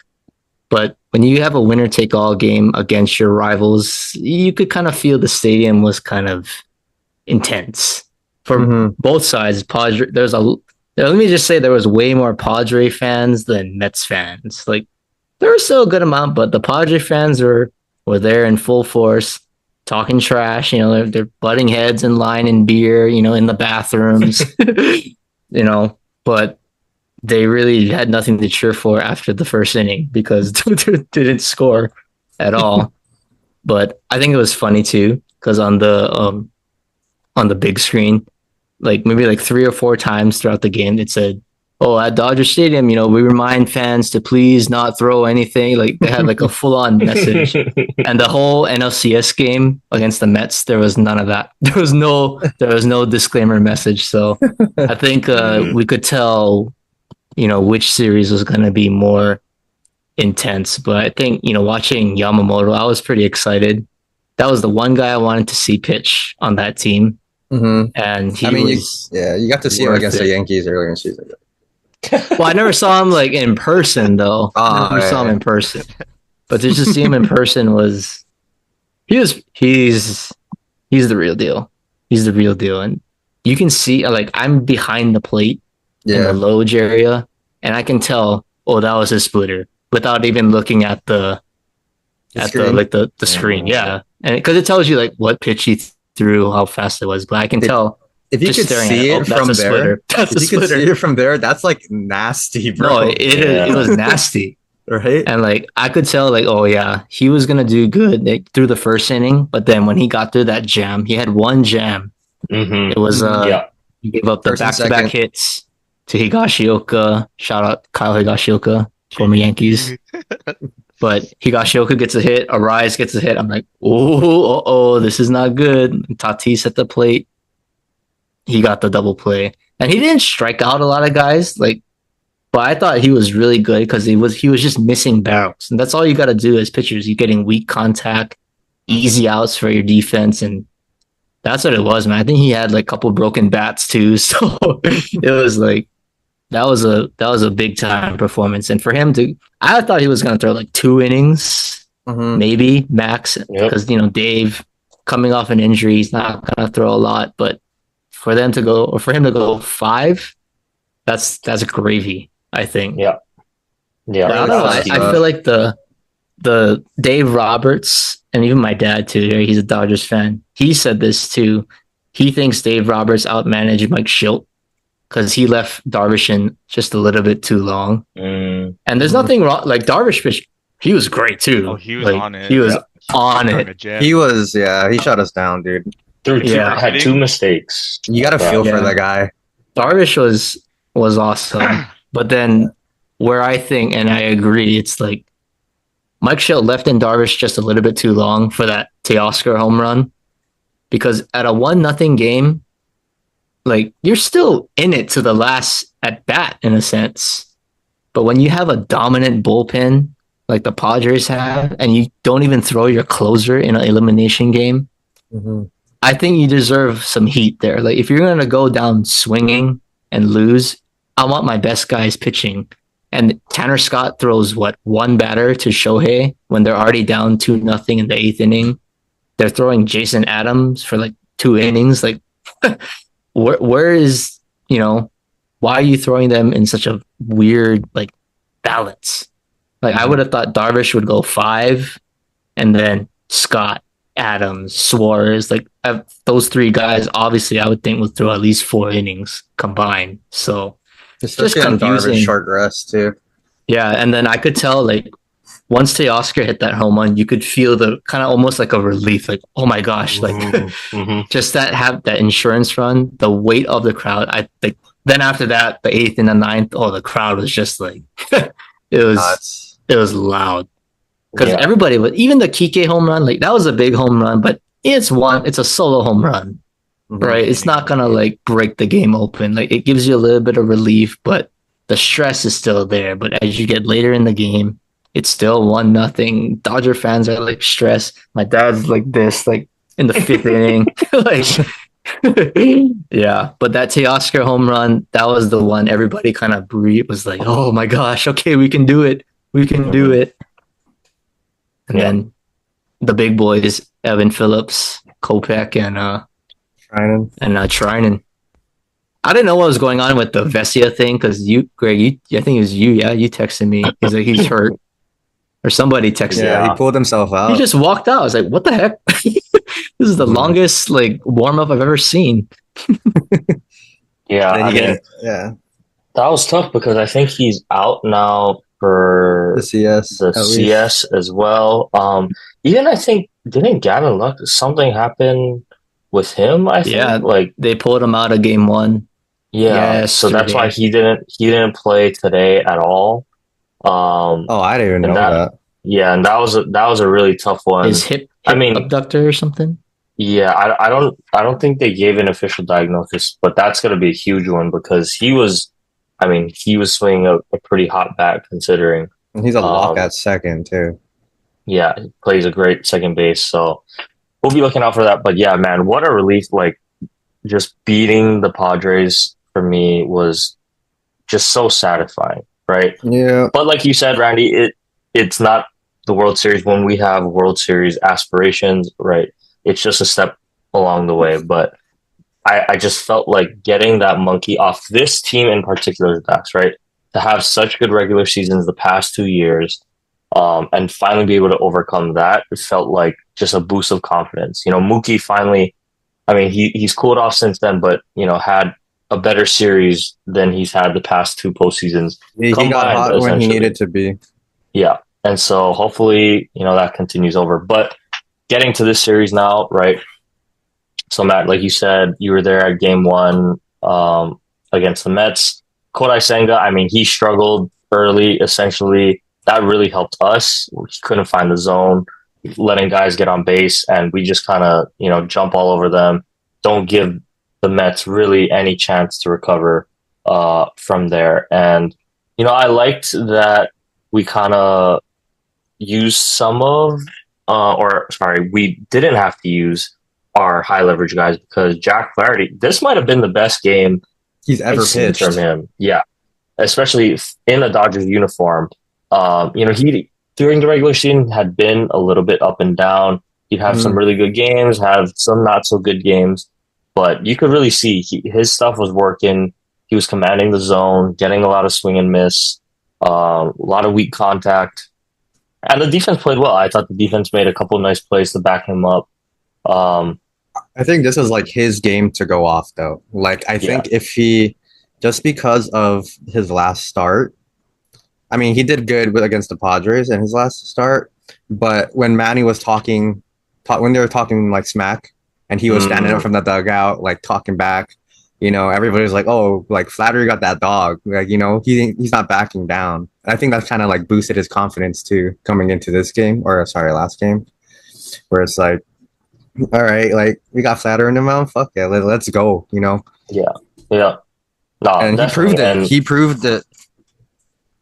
But when you have a winner take all game against your rivals, you could kind of feel the stadium was kind of intense. for Mhm. both sides. Padre, let me just say there was way more Padre fans than Mets fans. Like there was still a good amount, but the Padre fans were there in full force, talking trash. You know, they're butting heads in line and beer. You know, in the bathrooms. You know, but they really had nothing to cheer for after the first inning because they didn't score at all. But I think it was funny too because on the big screen, like maybe like 3 or 4 times throughout the game, it said, "Oh, at Dodger Stadium, you know, we remind fans to please not throw anything." Like they had like a full on message. And the whole NLCS game against the Mets, there was none of that. There was no disclaimer message. So I think we could tell, you know, which series was going to be more intense. But I think, you know, watching Yamamoto, I was pretty excited. That was the one guy I wanted to see pitch on that team, Mhm. and I he mean, was you got to see him worth against the it. Yankees earlier in the season. Well, I never saw him like in person though. Oh, Never saw him yeah. in person. But to just see him in person was he's the real deal. He's the real deal, and you can see like I'm behind the plate in the Yeah. Loge area, and I can tell. Oh, that was a splitter without even looking at the The at the screen. like the screen. Yeah, and because it tells you like what pitch he threw, how fast it was. But I can If, tell if you just could staring at it. see Oh, it that's from a there, splitter. That's if a you could see splitter. it from there, that's like nasty, No, bro. it was nasty. Right? And like I could tell, like, oh yeah, he was gonna do good like, through the first inning, but then when he got through that jam, he had one jam. Hmm. It was Yeah. he gave up the First and back-to-back second. hits to Higashioka. Shout out Kyle Higashioka, former Yankees. But Higashioka gets a hit, Arise gets a hit. I'm like, oh, this is not good. Tatis at the plate, he got the double play, and he didn't strike out a lot of guys. Like, but I thought he was really good because he was just missing barrels, and that's all you got to do as pitchers. You're getting weak contact, easy outs for your defense, and that's what it was, man. I think he had like a couple broken bats too, so it was like that was a big time performance. And for him to, I thought he was gonna throw like 2 innings, Mhm. maybe max, Yep. because you know Dave coming off an injury, he's not gonna throw a lot, but for him to go 5, that's gravy, I think. Yeah. Yeah. But I Really don't know. That was I huge. feel like the Dave Roberts and even my dad too. He's a Dodgers fan. He said this too. He thinks Dave Roberts outmanaged Mike Schilt because he left Darvish in just a little bit too long. Mm, And there's nothing wrong. Like Darvish pitched, he was great too. Oh, he was Like, on it. He was Yeah. on Throwing it. a gem. He was, yeah, he shut us down, dude. Yeah. had 2 mistakes. You got to feel for Yeah. that guy. Darvish was awesome. But then where I think and I agree, it's like Mike Schilt left in Darvish just a little bit too long for that Teoscar home run. Because at a 1-0 game, like you're still in it to the last at bat in a sense. But when you have a dominant bullpen like the Padres have, and you don't even throw your closer in an elimination game, Mhm. I think you deserve some heat there. Like if you're gonna go down swinging and lose, I want my best guys pitching. And Tanner Scott throws one batter to Shohei when they're already down 2-0 in the 8th inning. They're throwing Jason Adams for like 2 innings. Like where is, you know, why are you throwing them in such a weird like balance? Like I would have thought Darvish would go 5 and then Scott, Adams, Suarez, like those 3 guys, obviously I would think would throw at least 4 innings combined. So Especially on confusing. Darvish short rest, too. yeah, and then I could tell like once Teoscar hit that home run, you could feel the kind of almost like a relief, like oh my gosh, like Mhm. just that insurance run, the weight of the crowd. I think then after that, the 8th and the 9th, oh the crowd was just like it was Nuts. it was loud because Yeah. everybody, but even the Kike home run, like that was a big home run, but it's a solo home run. Mhm. Right, it's not gonna like break the game open. Like it gives you a little bit of relief, but the stress is still there. But as you get later in the game, it's still 1-0. Dodger fans are like stressed. My dad's like this, like in the 5th inning, like yeah. But that Teoscar home run, that was the one everybody kind of breathed. Was like, oh my gosh, okay, we can do it. We can do it. And Yeah. then the big boys, Evan Phillips, Kopech, and Trinan. Trinan. I didn't know what was going on with the Vesia thing because Greg, I think it was you. Yeah, you texted me. He's like, he's hurt, or somebody texted Yeah, he Yeah. pulled himself me. He out. just walked out. I was like, what the heck? This is the Mhm. longest like warm up I've ever seen. Yeah, And then I you mean, get that was tough because I think he's out now the for CS the at least. CS as well. Even I think didn't Gavin Luck something happen with him? I think Yeah, like they pulled him out of game one yeah, so that's why yesterday. he didn't play today at all. Um, Oh, I didn't even and know that that. yeah, and that was a really tough His one. I hip mean, abductor or something. yeah, I don't think they gave an official diagnosis, but that's going to be a huge one because he was swinging a pretty hot bat considering. And he's a lock Um, at second too. yeah, he plays a great second base, so we'll be looking out for that. But yeah, man, what a relief! Like just beating the Padres for me was just so satisfying, right? Yeah. But like you said, Randy, it's not the World Series when we have World Series aspirations, right? It's just a step along the way. But I just felt like getting that monkey off this team in particular, Dax, right? To have such good regular seasons the past 2 years, and finally be able to overcome that, it felt like just a boost of confidence. Mookie finally, I mean, he's cooled off since then, but had a better series than he's had the past two postseasons He got combined, hot when he essentially. needed to be. Yeah. And so hopefully, that continues over. But getting to this series now, right? So Matt, like you said, you were there at game one against the Mets. Kodai Senga, I mean, he struggled early, essentially. That really helped us. We couldn't find the zone, letting guys get on base, and we just kind of, jump all over them. Don't give the Mets really any chance to recover from there. And, I liked that we kind of used some of, or sorry, we didn't have to use our high leverage guys because Jack Flaherty, this might have been the best game He's I've ever seen from pitched. him. Yeah, especially in a Dodgers uniform. He during the regular season had been a little bit up and down. He'd have some Mm. really good games, have some not so good games, but you could really see his stuff was working. He was commanding the zone, getting a lot of swing and miss, a lot of weak contact, and the defense played well. I thought the defense made a couple of nice plays to back him up. Um, I think this is like his game to go off though. Like I yeah, think if he just because of his last start, I mean he did good against the Padres in his last start, but when Manny was when they were talking like smack, and he was standing up mm, from the dugout like talking back, everybody was like, oh, like Flattery got that dog, like he's not backing down. I think that's kind of like boosted his confidence too coming into this game, or sorry, last game, where it's like, all right, like we got Flatter in the mouth. Fuck it, let's go. yeah, yeah. No, And he proved definitely, it. and He proved it.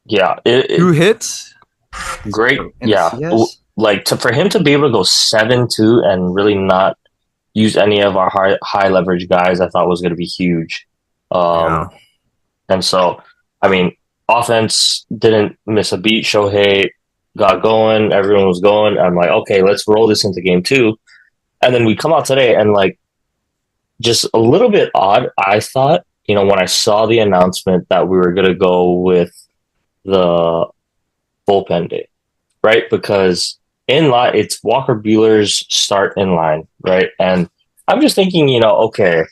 yeah, Two hits great. in the Yeah, CS. like for him to be able to go 7-2 and really not use any of our high leverage guys, I thought was going to be huge. Yeah, Um, and so, I mean, offense didn't miss a beat. Shohei got going. Everyone was going. I'm like, okay, let's roll this into game two. And then we come out today and like just a little bit odd. I thought, when I saw the announcement that we were going to go with the bullpen day, right? Because in line, it's Walker Bueller's start in line, right? And I'm just thinking, okay,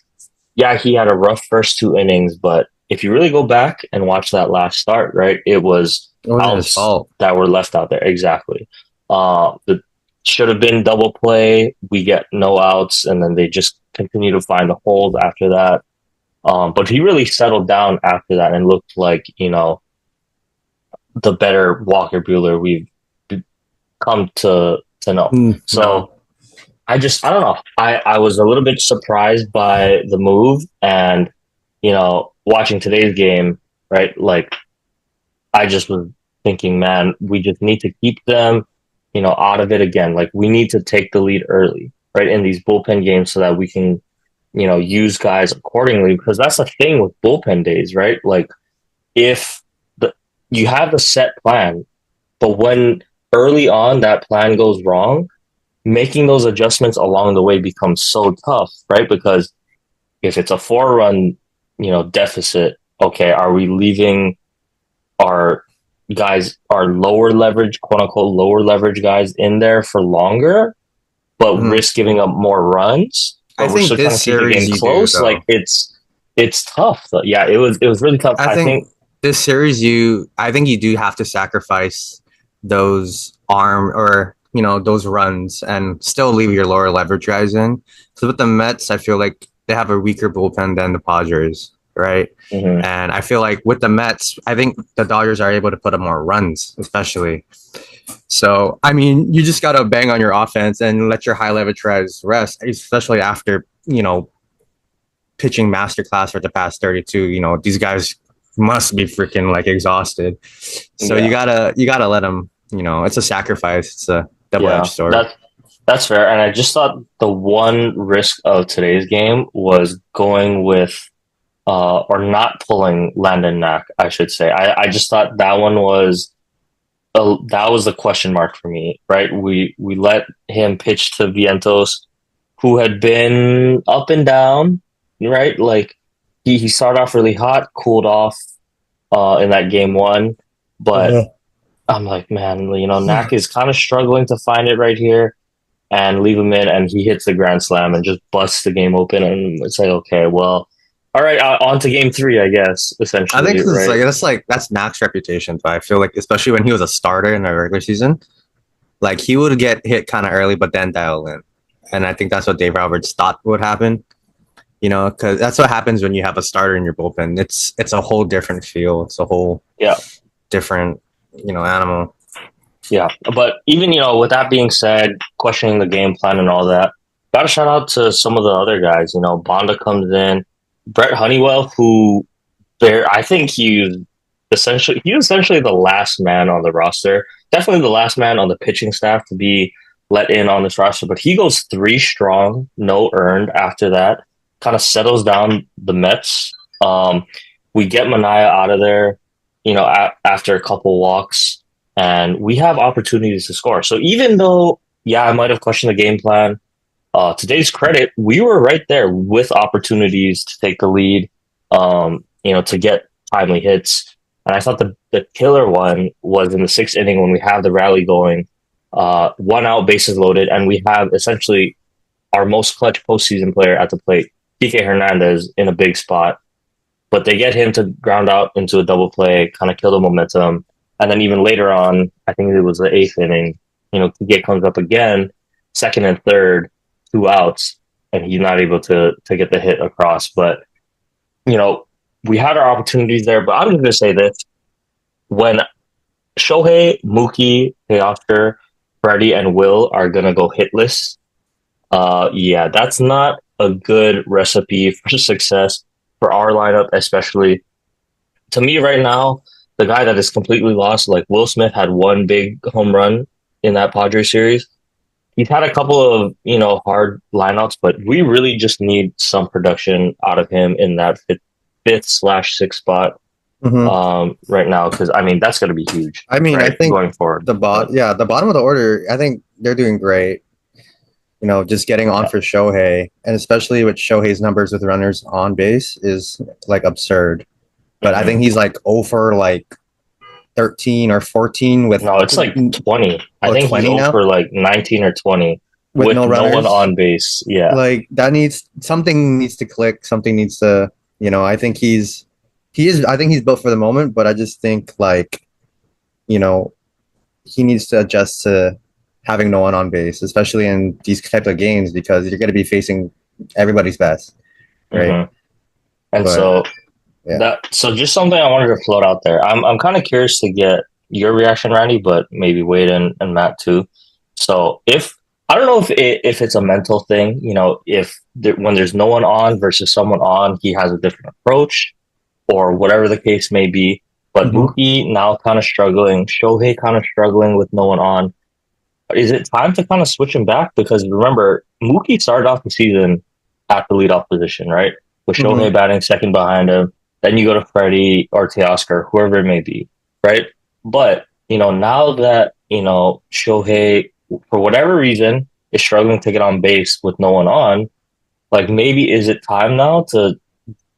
yeah, he had a rough first two innings, but if you really go back and watch that last start, right, it was it wasn't his outs fault. that were left out there. Exactly. The should have been double play. We get no outs, and then they just continue to find the hold after that. But he really settled down after that and looked like, the better Walker Bueller we've come to know. No, So I don't know. I was a little bit surprised by the move and, watching today's game, right? Like I just was thinking, man, we just need to keep them, out of it again. Like we need to take the lead early, right? In these bullpen games so that we can, use guys accordingly because that's the thing with bullpen days, right? Like if you have a set plan, but when early on that plan goes wrong, making those adjustments along the way becomes so tough, right? Because if it's a 4 run deficit. Okay, are we leaving our guys, our lower leverage, quote unquote, lower leverage guys in there for longer, but Mhm. risk giving up more runs? I But we're think still trying this to keep the series game you do close. Like though. it's tough. Yeah, it was really tough. I I think think. this series I think you do have to sacrifice those arm or those runs and still leave your lower leverage guys in. So with the Mets, I feel like they have a weaker bullpen than the Padres, right? Mhm. And I feel like with the Mets, I think the Dodgers are able to put up more runs, especially. So I mean, you just gotta bang on your offense and let your high leverage guys rest, especially after pitching masterclass for the past 32. These guys must be freaking like exhausted. So you Yeah. gotta let them. It's a sacrifice. It's a double edged Yeah, sword. that's fair. And I just thought the one risk of today's game was going with or not pulling Landon Knack, I should say. I just thought that was the question mark for me, right? We let him pitch to Vientos, who had been up and down, right? Like he started off really hot, cooled off in that game one, but Uh-huh. I'm like, man, Knack is kind of struggling to find it right here and leave him in, and he hits the grand slam and just busts the game open. And it's like, okay, well, all right, on to game three, I guess, I think essentially, it's right? that's Mac's reputation. But I feel like especially when he was a starter in the regular season, like he would get hit kind of early, but then dial in. And I think that's what Dave Roberts thought would happen. Because that's what happens when you have a starter in your bullpen. It's a whole different feel. It's a whole Yeah, different animal. yeah. But even, with that being said, questioning the game plan and all that, got to shout out to some of the other guys. Bonda comes in, Brett Honeywell, who I think he was essentially the last man on the roster. Definitely the last man on the pitching staff to be let in on this roster. But he goes three strong, no earned after that. Kind of settles down the Mets. We get Mania out of there, after a couple walks, and we have opportunities to score. So even though, yeah, I might have questioned the game plan, today's credit, we were right there with opportunities to take the lead, to get timely hits. And I thought the killer one was in the sixth inning when we have the rally going, one out, bases loaded, and we have essentially our most clutch postseason player at the plate, Kike Hernandez, in a big spot. But they get him to ground out into a double play, kind of kill the momentum. And then even later on, I think it was the eighth inning, Kike comes up again, second and third, two outs, and he's not able to get the hit across. But you know, we had our opportunities there. But I'm just gonna say this: when Shohei, Mookie, Teoscar, Freddie, and Will are gonna go hitless, yeah, that's not a good recipe for success for our lineup, especially to me right now. The guy that is completely lost, like Will Smith, had one big home run in that Padres series. He's had a couple of hard lineouts, but we really just need some production out of him in that fifth/sixth spot Mm-hmm. right now, because I mean that's going to be huge, I mean, I right, think going forward. But the bottom of the order, I think they're doing great. Just getting on yeah, for Shohei, and especially with Shohei's numbers with runners on base is like absurd. But I hmm think he's like over like 13 or 14 with no, it's like 20. I think he's 20 now over like 19 or 20 with with no no one runners. on base. Yeah, Like that needs something needs to click. Something needs to, I think he is. I think he's built for the moment, but I just think like, you know, he needs to adjust to having no one on base, especially in these types of games because you're going to be facing everybody's best, right? hmm and But yeah. so just something I wanted to float out there. I'm kind of curious to get your reaction, Randy, but maybe Wade and Matt too. So if I don't know if it's a mental thing, if when there's no one on versus someone on, he has a different approach or whatever the case may be. But Mhm. Mookie now kind of struggling, Shohei kind of struggling with no one on. Is it time to kind of switch him back? Because remember, Mookie started off the season at the leadoff position, right? With Shohei Mhm. batting second behind him. Then you go to Freddie or Teoscar, whoever it may be, right? But, now that, Shohei, for whatever reason, is struggling to get on base with no one on, like maybe is it time now to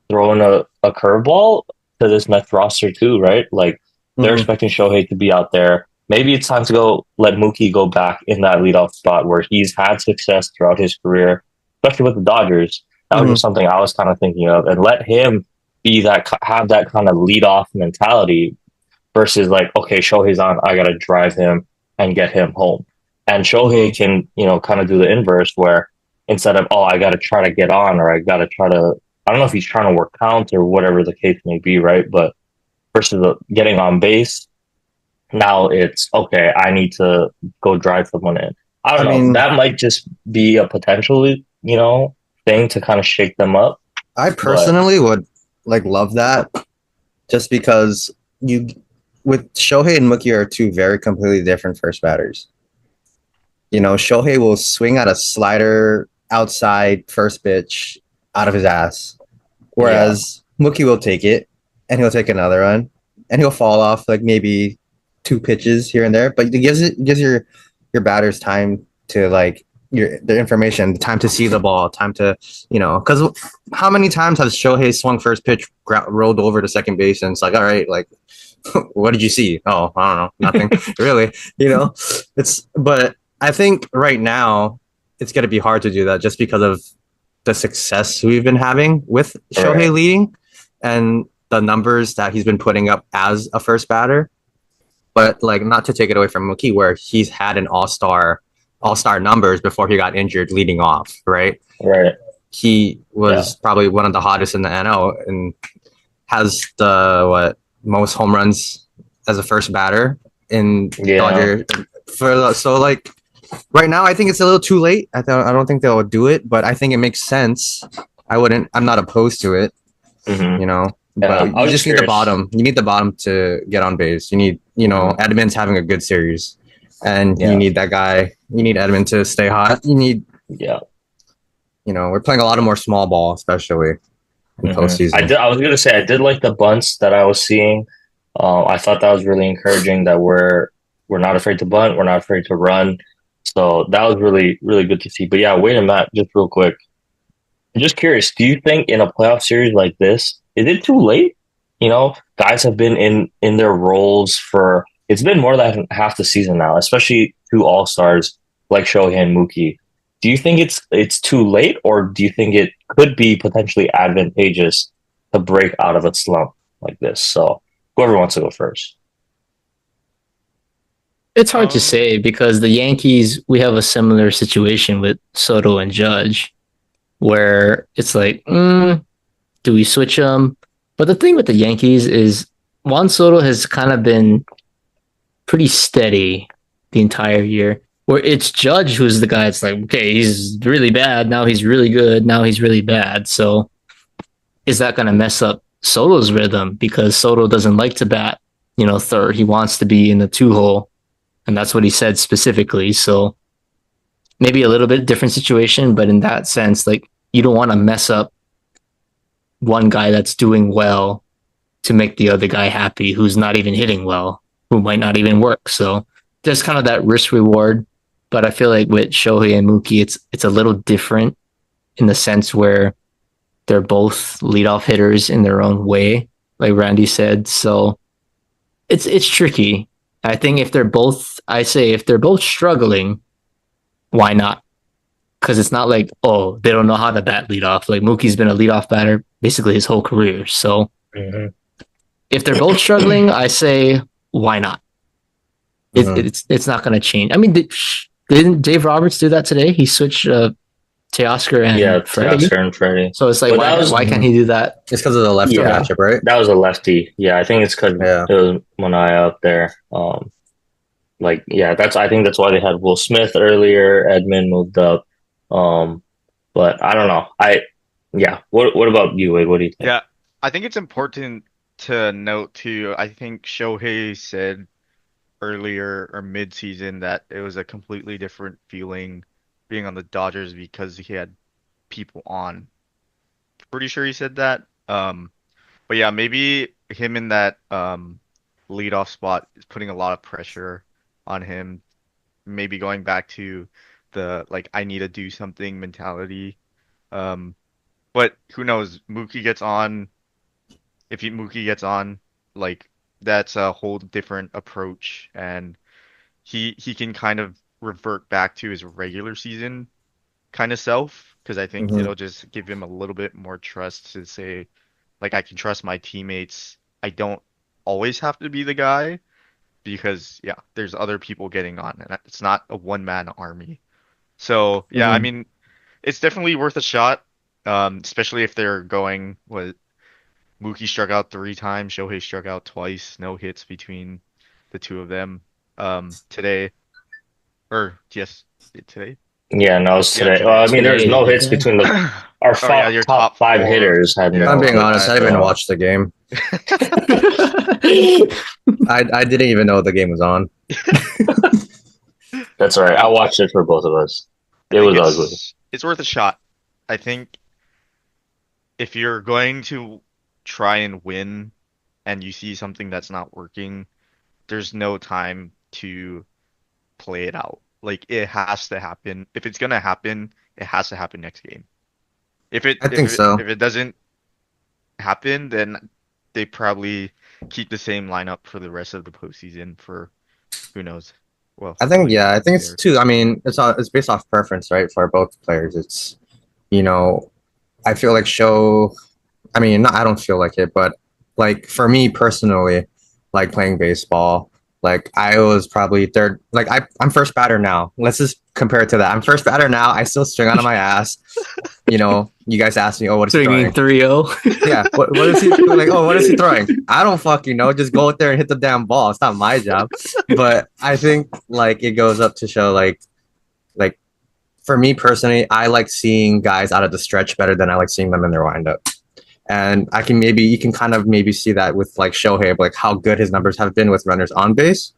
throwing a curveball to this Mets roster too, right? Like they're Mhm. expecting Shohei to be out there. Maybe it's time to go let Mookie go back in that leadoff spot where he's had success throughout his career, especially with the Dodgers. That was just Mhm. something I was kind of thinking of, and let him be that have that kind of leadoff mentality versus like, okay, Shohei's on, I gotta drive him and get him home. And Shohei Mhm. can, kind of do the inverse where instead of, oh, I gotta try to get on or I gotta try to, I don't know if he's trying to work count or whatever the case may be, right? But versus getting on base, now it's okay, I need to go drive someone in. I don't I know. mean, That might just be a potentially, thing to kind of shake them up. I But personally would like love that just because you with Shohei and Mookie are two very completely different first batters. Shohei will swing at a slider outside first pitch out of his ass, yeah, whereas Mookie will take it and he'll take another run and he'll fall off like maybe two pitches here and there, but it gives your batters time to like their information, time to see the ball, time to because how many times has Shohei swung first pitch, rolled over to second base, and it's like, all right, like what did you see? Oh, I don't know, nothing really. But I think right now it's going to be hard to do that just because of the success we've been having with right, Shohei leading and the numbers that he's been putting up as a first batter. But like, not to take it away from Mookie, where he's had an all star numbers before he got injured leading off, right? right, He yeah, was probably one of the hottest in the NL and has the most home runs as a first batter in yeah. Dodger so like right now I think it's a little too late. I don't think they'll do it, but I think it makes sense. I'm not opposed to it, Hmm. Yeah, but I you was just just need the curious. bottom. You need the bottom to get on base. You need, Hmm. Edmonds having a good series, and you Yeah, need that guy. You need Edmond to stay hot. You need, yeah. we're playing a lot of more small ball, especially in I postseason. did. I was gonna say I did like the bunts that I was seeing. I thought that was really encouraging that we're not afraid to bunt. We're not afraid to run. So that was really really good to see. But yeah, wait a minute, just real quick. I'm just curious. Do you think in a playoff series like this, is it too late? Guys have been in their roles for it's been more than half the season now, especially two all stars like Shohei and Mookie. Do you think it's too late, or do you think it could be potentially advantageous to break out of a slump like this? So whoever wants to go first. It's hard to Um, say because the Yankees, we have a similar situation with Soto and Judge, where it's like, do we switch them? But the thing with the Yankees is Juan Soto has kind of been pretty steady the entire year. Where it's Judge who's the guy that's like, okay, he's really bad. Now he's really good. Now he's really bad. So is that going to mess up Soto's rhythm? Because Soto doesn't like to bat, third. He wants to be in the two hole. And that's what he said specifically. So maybe a little bit different situation, but in that sense, like you don't want to mess up one guy that's doing well to make the other guy happy who's not even hitting well, who might not even work. So there's kind of that risk reward. But I feel like with Shohei and Mookie, it's a little different in the sense where they're both leadoff hitters in their own way, like Randy said. So it's tricky. I think if they're both struggling, why not? Because it's not like, oh, they don't know how to bat leadoff. Like Mookie's been a leadoff batter basically his whole career. So Hmm. if they're both struggling, I say why not? Mhm. It's not going to change. I mean, didn't Dave Roberts do that today? He switched Teoscar Yeah, and Freddie. Teoscar and Freddie. So it's like But that was why can't Mhm. he do that? It's because of the lefty yeah, matchup, right? that was a lefty. Yeah, I think it's because Yeah. it was Mania up there. Like yeah, I think that's why they had Will Smith earlier. Edmund moved up. Um, but I don't know. Yeah. What about you, Wade? What do you think? yeah, I think it's important to note too. I think Shohei said earlier or mid-season that it was a completely different feeling being on the Dodgers because he had people on. Pretty sure he said that. But yeah, maybe him in that leadoff spot is putting a lot of pressure on him. Maybe going back to the like I need to do something mentality. Um, But who knows? Mookie gets on. If Mookie gets on, like that's a whole different approach, and he can kind of revert back to his regular season kind of self because I think Mhm. it'll just give him a little bit more trust to say, like, I can trust my teammates. I don't always have to be the guy because, yeah, there's other people getting on, and it's not a one-man army. So, yeah, I Mhm. mean, it's definitely worth a shot, especially if they're going what Mookie struck out 3 times, Shohei struck out twice, no hits between the two of them today. Or yes, today? Yeah, no, it's Yeah, today. Well, today. I mean, there's Today, no hits yeah. between our Oh yeah, your top top five four. hitters had If I'm Yeah, no being honest, I hits. didn't even So watch the game. I didn't even know the game was on. that's all right. I watched it for both of us. I It think was ugly. it's worth a shot. I think if you're going to try and win and you see something that's not working, there's no time to play it out. Like it has to happen. If it's gonna happen, it has to happen next game. I think so. If it doesn't happen, then they probably keep the same lineup for the rest of the postseason for who knows. Well, I how think many yeah, I games think it's there? too. I mean, it's based off preference, right? For both players, it's you know, I feel like show. I mean, not, I don't feel like it, but like for me personally, like playing baseball, like I was probably third. Like I'm first batter now. Let's just compare it to that. I'm first batter now. I still swing out of my ass. You guys ask me, oh, what is he Swinging throwing? 3-0. Yeah, what is he like? Oh, what is he throwing? I don't fucking know. Just go out there and hit the damn ball. It's not my job. But I think like it goes up to show like for me personally, I like seeing guys out of the stretch better than I like seeing them in their windup. And I can maybe you can kind of maybe see that with like Shohei, like how good his numbers have been with runners on base.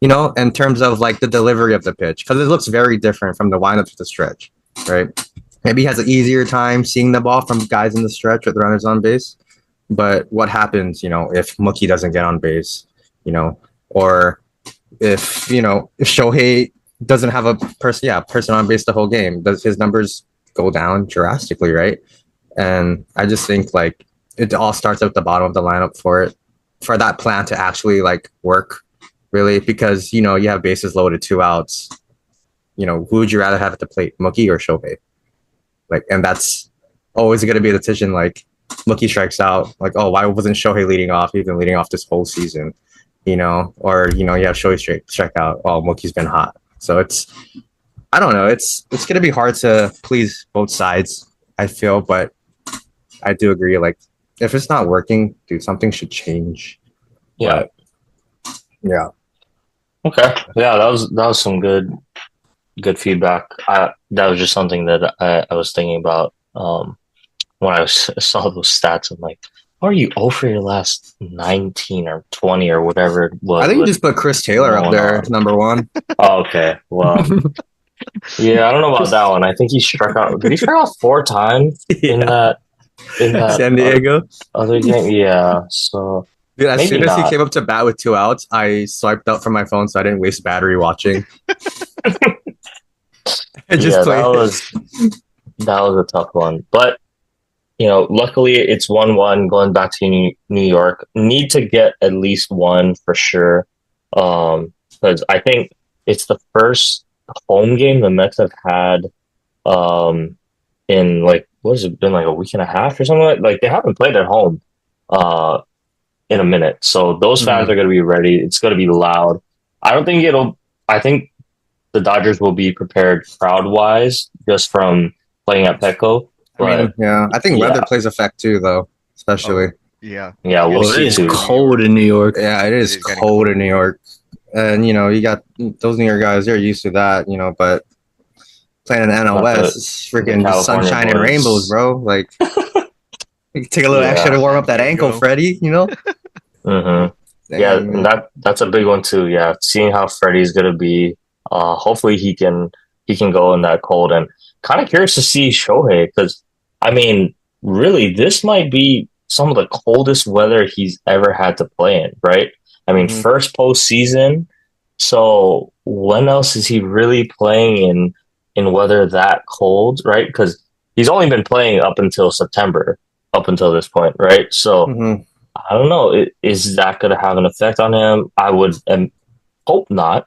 In terms of like the delivery of the pitch, because it looks very different from the windup to the stretch, right? Maybe he has an easier time seeing the ball from guys in the stretch with runners on base. But what happens, if Mookie doesn't get on base, or if Shohei doesn't have a person on base the whole game, does his numbers go down drastically, right? And I just think like it all starts at the bottom of the lineup for that plan to actually like work really because you have bases loaded, 2 outs. Who would you rather have at the plate, Mookie or Shohei? Like, and that's always going to be a decision. Like, Mookie strikes out. Like, oh, why wasn't Shohei leading off? He's been leading off this whole season, Or you have Shohei strike out. Oh, Mookie's been hot. So I don't know. It's going to be hard to please both sides. I feel, but I do agree. Like, if it's not working, dude, something should change. Yeah. But yeah, Okay. Yeah, that was some good feedback. That was just something that I was thinking about when saw those stats. I'm like, how are you 0 for your last 19 or 20 or whatever it I was think you with just put Chris Taylor up going there, on? number one. Oh, okay. Well, yeah, I don't know about that one. I think he struck out. Did he strike out 4 times in Yeah, that San Diego. other game? Yeah. So Dude, as maybe soon as he not. came up to bat with 2 outs, I swiped out from my phone so I didn't waste battery watching. I just Yeah, played. that was a tough one. But luckily it's 1-1 going back to New York. Need to get at least one for sure. Because I think it's the first home game the Mets have had in like what has it been, like a week and a half or something, like they haven't played at home uh in a minute. So those fans Mhm. are gonna be ready. It's gonna be loud. I don't think it'll I think the Dodgers will be prepared crowd wise just from playing at Petco. I mean, But yeah, I think weather yeah, plays effect too, though, especially. Oh, yeah. yeah, It's we'll getting Well, it see is cold too. in New cold York. in New York. Yeah, it It is is getting cold in New cold. York, and you got those New York guys. They're used to that, But playing in the NL Not West, the it's the freaking just California sunshine and rainbows, boys. bro. Like, you can take a little extra Yeah. to warm up San that ankle, Diego. Freddie. Yeah, Dang, and man. that's a big one too. Yeah, seeing how Freddie's gonna be. Hopefully he can go in that cold, and kind of curious to see Shohei because I mean, really, this might be some of the coldest weather he's ever had to play in. Right? I mean, Mhm. first postseason. So when else is he really playing in weather that cold? Right? Because he's only been playing up until September, up until this point, right? So Mm-hmm. I don't know. Is that going to have an effect on him? I would hope not,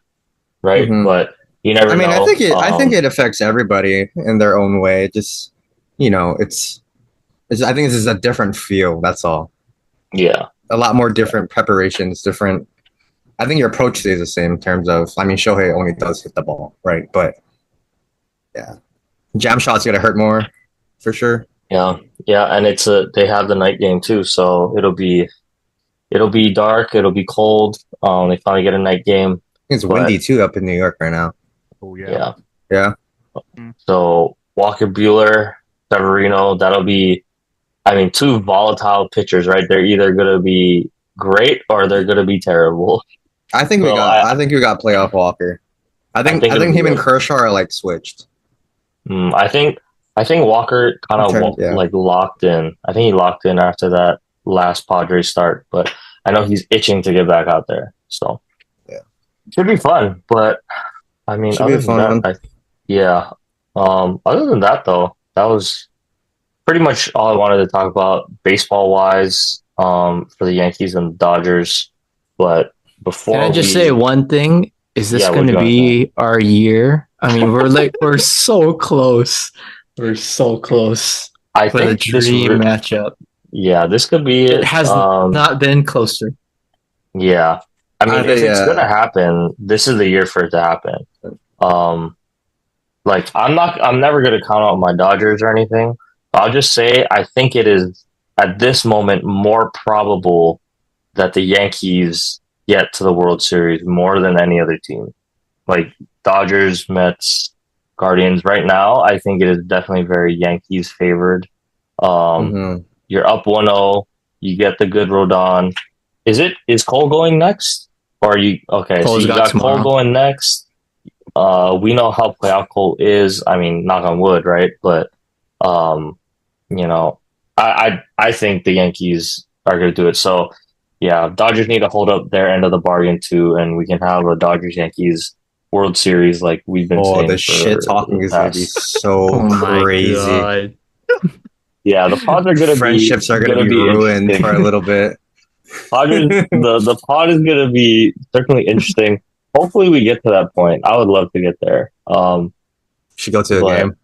right? Mm-hmm. But you I never mean, know. I think it affects everybody in their own way. Just it's I think this is a different feel. That's all. Yeah, A lot more different preparations, different. I think your approach stays the same in terms of. I mean, Shohei only does hit the ball, right? But yeah, jam shots gonna hurt more, for sure. yeah, yeah. And they have the night game too, so it'll be dark. It'll be cold. They finally get a night game, It's windy but too up in New York right now. Oh yeah. yeah. Yeah, Mm. So Walker Bueller, Severino, that'll be. I mean, two volatile pitchers, right? They're either gonna be great or they're gonna be terrible. I think we So got. I think we got playoff Walker. I I think. think I it'll think be him and good. Kershaw are like switched. I think Walker kind In of terms, yeah. like locked in. I think he locked in after that last Padres start, but I know he's itching to get back out there. So Yeah. it should be fun. But I mean, Should be other a than fun that, one. yeah. Other than that, though, that was pretty much all I wanted to talk about baseball wise. For the Yankees and the Dodgers. But Can I before just say we, one thing? Is this yeah, going what do to you want to say? be our year? I mean, we're so close. We're so close I for the think dream matchup. yeah, this could be It it. has not been closer. Yeah. I I mean, if think. it's gonna happen, this is the year for it to happen. Um, like I'm never gonna count out my Dodgers or anything. I'll just say I think it is at this moment more probable that the Yankees get to the World Series more than any other team. Like Dodgers, Mets, Guardians. Right now, I think it is definitely very Yankees favored. Um, Mm-hmm. you're up 1-0. You get the good Rodon. Is Cole going next? Or are you okay? So Cole's you got got Cole tomorrow. going next. We know how playoff Cole is. I mean, knock on wood, right? But um, you know, I think the Yankees are going to do it. So yeah, Dodgers need to hold up their end of the bargain too, and we can have a Dodgers Yankees World Series like we've been Oh, the saying shit for talking the is gonna be past. so Oh my crazy. god. Yeah, the pods are Friendships are gonna be be ruined interesting. for a little bit. Padres, the pod is gonna be certainly interesting. Hopefully, we get to that point. I would love to get there. Should go to a But game.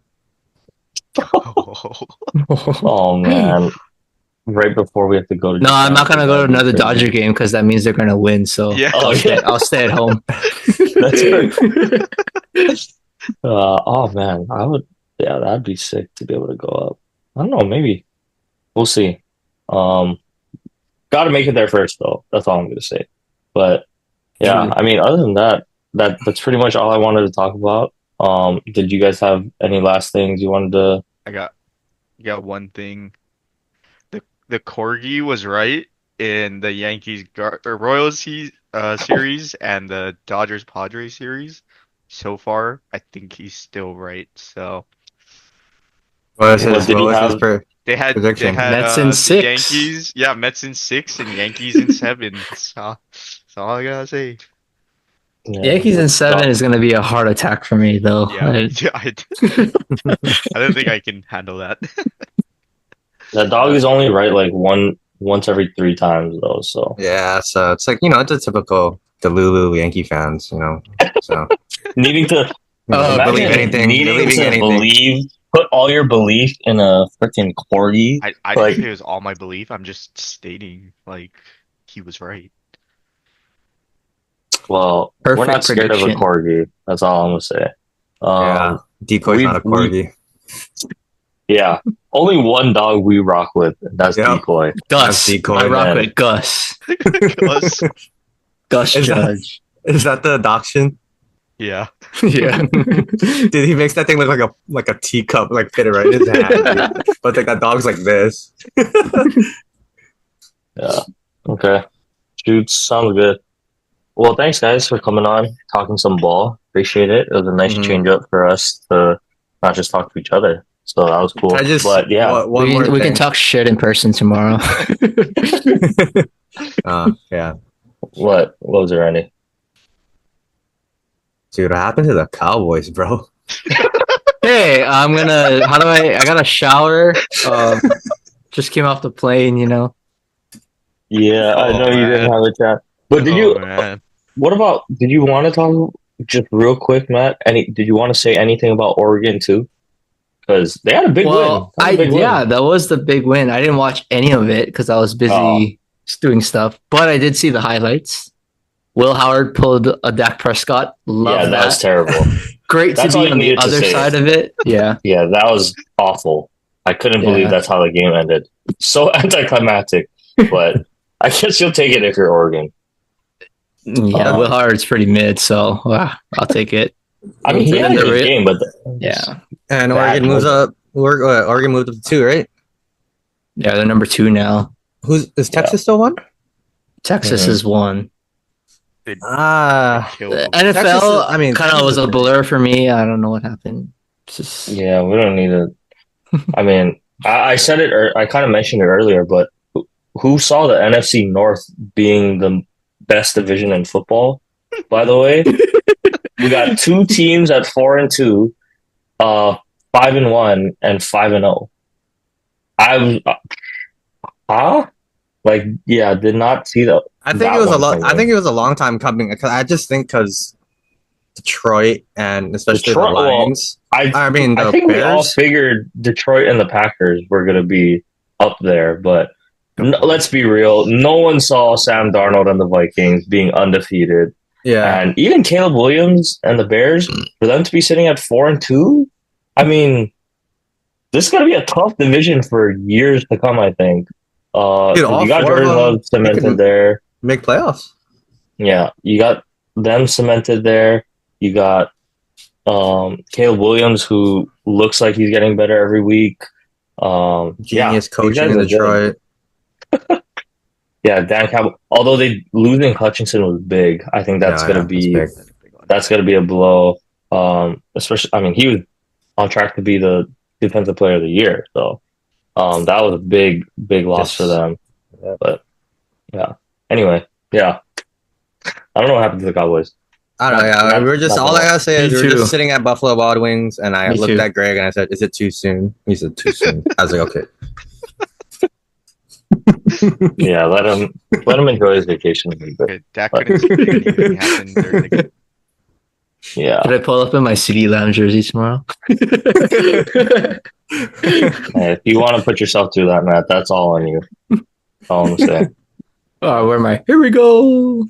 oh man, right before we have to go to No, I'm not Japan, gonna go to that'd be another crazy. Dodger game because that means they're gonna win. So Yeah. Oh yeah, I'll stay at home. that's right. Oh man, I would. Yeah, that'd be sick to be able to go up. I don't know. Maybe we'll see. Um, got to make it there first, though. That's all I'm gonna say. But yeah, Truly. I mean, other than that, that's pretty much all I wanted to talk about. Did you guys have any last things you wanted to? I got one thing. The corgi was right in the Yankees or Royals series and the Dodgers Padres series. So far, I think he's still right. So What they was What his had did he what was his have? they prediction? had Mets in the 6. Yankees, yeah, Mets in 6 and Yankees in 7. That's all I gotta say. Yeah, Yankees in the 7 is gonna be a heart attack for me, though. Yeah, I don't think I can handle that. dog is only right like once every 3 times though. So Yeah, so it's like it's a typical Delulu Yankee fans, So needing to believe imagine anything, needing believing to anything. put all your belief in a freaking corgi. I didn't Like, say it was all my belief. I'm just stating like he was right. well, we're Perfect not scared of a prediction. corgi. That's all I'm gonna say. Yeah, Decoy's not a corgi. Yeah, only one dog we rock with. And that's Yep. Decoy. Gus. Decoy, I rock man. with Gus. Close. Gus Is that- Judge. Is that the adoption? Yeah. Yeah. Dude, he makes that thing look like a teacup, like fit it right in his hand. Dude. But like that dog's like this. Yeah. Okay. Shoots sounds good. Well, thanks guys for coming on, talking some ball. Appreciate it. It was a nice Mhm. change up for us to not just talk to each other. So that was cool. Can I just But yeah, one more we can thing. talk shit in person tomorrow. Yeah. what was there any? Dude, what happened to the Cowboys, bro? Hey, how do I got a shower. Just came off the plane, Yeah, I Oh know you didn't man. have a chat. But did Oh you? man. What about? Did you want to talk just real quick, Matt? Did you want to say anything about Oregon too? Because they had a big win. Well, That was a big win. that was the big win. I didn't watch any of it because I was Oh, busy doing stuff, but I did see the highlights. Will Howard pulled a Dak Prescott. yeah, Love that was that. terrible. Great to That's all be you on the needed to other say. side of it. Yeah. Yeah, that was awful. I couldn't believe Yeah. that's how the game ended. So anticlimactic, but I guess you'll take it if you're Oregon. Yeah. Will Um, Howard's pretty mid, so I'll take it. I mean, he But had then a good game, but yeah. And bad. Oregon moves up. Oregon moved up to 2, right? Yeah, they're number 2 now. Is Yeah. Texas still 1? Texas Mhm. is 1. They The killed them. NFL, Texas is- I mean, kind of Texas was is a good. blur for me. I don't know what happened. It's just Yeah, we don't need to. I mean, I said it, or I kind of mentioned it earlier, but who saw the NFC North being the best division in football? By the way, we got two teams at 4-2, 5-1, and 5-0. I was, like, yeah, did not see that I think it that was a one lot. I coming. think it was a long time coming because I just think because Detroit and especially Detroit. the Well, Lions. I I mean I the think we all Bears. figured Detroit and the Packers were going to be up there, but let's be real. No one saw Sam Darnold and the Vikings being undefeated, Yeah, and even Caleb Williams and the Bears, for them to be sitting at 4-2. I mean, this is going to be a tough division for years to come. I think. dude, 'Cause all you got 4 of Jordan them Love they cemented can there. make playoffs. Yeah, you got them cemented there. You got Caleb Williams, who looks like he's getting better every week. Yeah, Genius these coaching guys in are good. Detroit. Yeah, Dan Campbell. Although they losing Hutchinson was big, I think Yeah, yeah, that's big. that's gonna be a blow. Especially, I mean, he was on track to be the defensive player of the year, so that was a big loss for Yes. them. Yeah. But yeah, anyway, yeah, I don't know what happened to the Cowboys. I don't know. Yeah, we're just all I gotta say Me is we're too. just sitting at Buffalo Wild Wings, and I Me looked too. at Greg and I said, "Is it too soon?" He said, "Too soon." I was like, "Okay." Yeah, let him enjoy his vacation a little bit. Okay, Dak couldn't see anything happen during the game. Yeah. Should I pull up in my City Lounge jersey tomorrow? Hey, if you want to put yourself through that, Matt, that's all on you. That's all I'm saying. Oh, where am I? Here we go.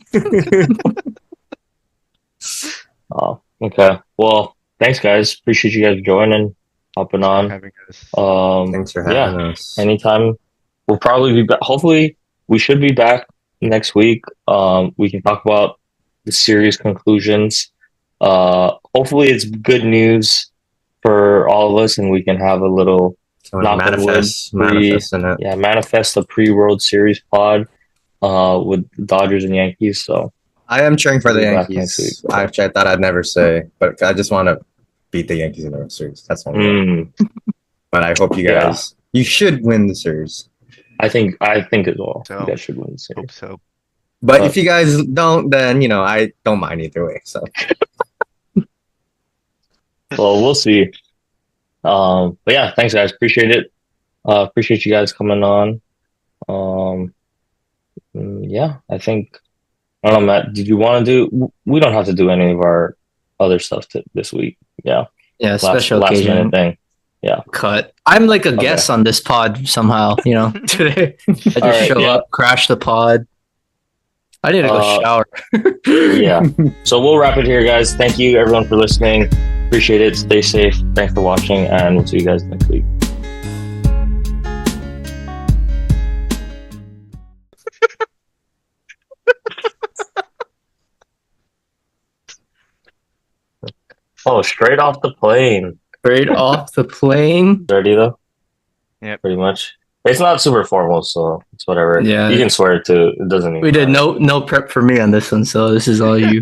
Oh, okay. Well, thanks, guys. Appreciate you guys joining, hopping For on. having us. Thanks for Yeah. having us. Anytime. We'll probably be back. Hopefully, we should be back next week. We can talk about the series conclusions. Hopefully, it's good news for all of us, and we can have a little So knock on wood, manifesting it. yeah, manifest the pre-World Series pod with the Dodgers and Yankees. So I am cheering for the We'll be back next Yankees. week. I thought I'd never say, but I just want to beat the Yankees in the World Series. That's all. But I hope you guys. You should win the series. I think as well. So, You guys should win the series. Hope so. But if you guys don't, then I don't mind either way. So Well, we'll see. But yeah, thanks guys. Appreciate it. Appreciate you guys coming on. Yeah, I think I don't know, Matt. Did you want to do? We don't have to do any of our other stuff this week. Yeah, Yeah, special last occasion minute thing. cut. I'm like a guest on this pod somehow, today. I just right, show up, crash the pod. I need to go shower. Yeah. So we'll wrap it here, guys. Thank you everyone for listening. Appreciate it. Stay safe. Thanks for watching, and we'll see you guys next week. Oh, straight off the plane. Straight off the plane. Ready though? Yep. Pretty much. It's not super formal, so it's whatever. Yeah. You can swear it too. It doesn't even We did matter. no prep for me on this one, so this is all you.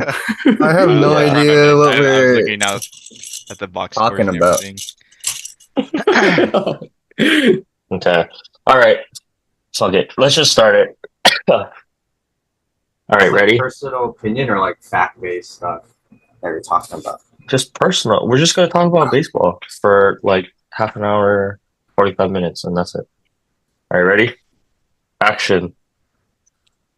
I have no Yeah. idea what I was we're looking out at the box talking scores and about. everything. Okay. All right. So let's just start it. All right, ready? Personal opinion or like fact based stuff that you're talking about? just personal. We're just gonna talk about baseball for like half an hour, 45 minutes, and that's it. All right, ready? Action.